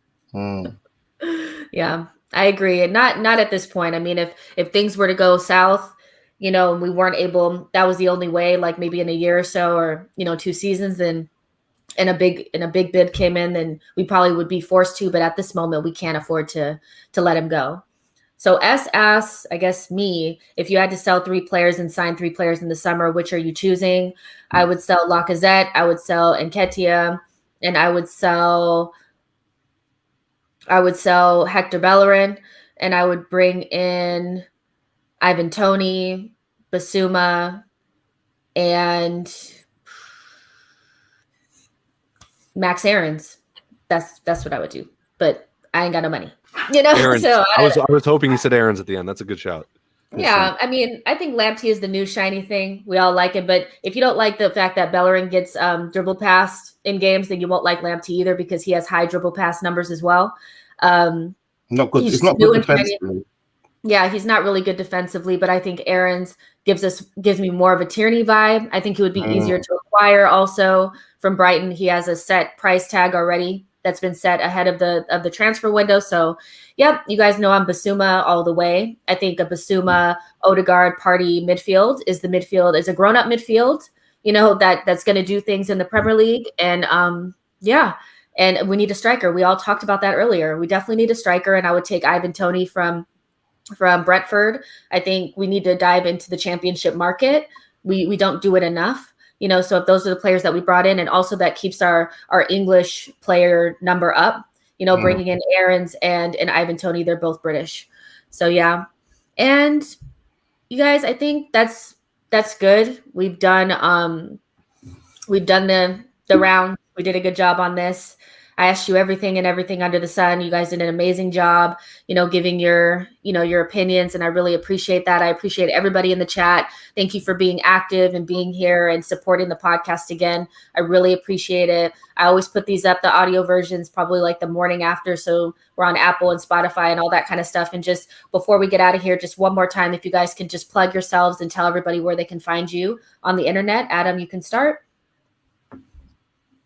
Yeah, I agree. And not at this point. I mean, if things were to go south, we weren't able, that was the only way, like maybe in a year or so, or 2 seasons, then and a big bid came in, then we probably would be forced to, but at this moment we can't afford to let him go. So S asks, I guess me, if you had to sell 3 players and sign 3 players in the summer, which are you choosing? I would sell Lacazette, I would sell Nketiah, and I would sell Hector Bellerin, and I would bring in Ivan Toney, Basuma, and Max Aarons. That's what I would do. But I ain't got no money. Aarons. So I was hoping you said Aarons at the end. That's a good shout. Yeah, I mean, I think Lamptey is the new shiny thing. We all like it, but if you don't like the fact that Bellerin gets dribble passed in games, then you won't like Lamptey either because he has high dribble pass numbers as well. Not good. It's not good defensively. Yeah, he's not really good defensively, but I think Aarons gives me more of a Tierney vibe. I think he would be easier to acquire. Also from Brighton, he has a set price tag already that's been set ahead of the transfer window. So, yep, you guys know I'm Basuma all the way. I think a Basuma, Odegaard, Partey midfield is a grown-up midfield, that's going to do things in the Premier League. And, and we need a striker. We all talked about that earlier. We definitely need a striker, and I would take Ivan Toney from Brentford. I think we need to dive into the championship market. We don't do it enough. So if those are the players that we brought in, and also that keeps our English player number up, bringing in Aarons and Ivan Toney, they're both British. So yeah. And you guys, I think that's good. We've done the round. We did a good job on this. I asked you everything under the sun. You guys did an amazing job, giving your opinions. And I really appreciate that. I appreciate everybody in the chat. Thank you for being active and being here and supporting the podcast again. I really appreciate it. I always put these up, the audio versions, probably like the morning after. So we're on Apple and Spotify and all that kind of stuff. And just before we get out of here, just one more time, if you guys can just plug yourselves and tell everybody where they can find you on the internet. Adam, you can start.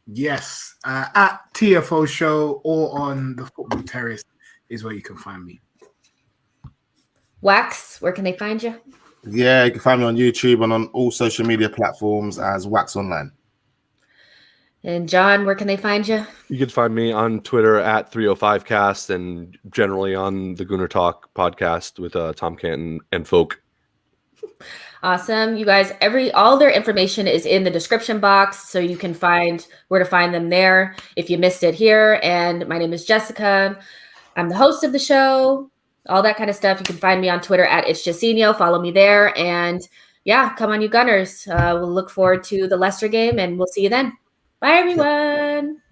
Yes, at TFO Show or on the Football Terrace is where you can find me. Wax, where can they find you? Yeah, you can find me on YouTube and on all social media platforms as Wax Online. And John, where can they find you? You can find me on Twitter at 305cast and generally on the Gunner Talk podcast with Tom Canton and folk. Awesome. You guys, all their information is in the description box, so you can find where to find them there if you missed it here. And my name is Jessica. I'm the host of the show, all that kind of stuff. You can find me on Twitter at It's JESSINHO. Follow me there. And yeah, come on, you Gunners. We'll look forward to the Leicester game, and we'll see you then. Bye, everyone.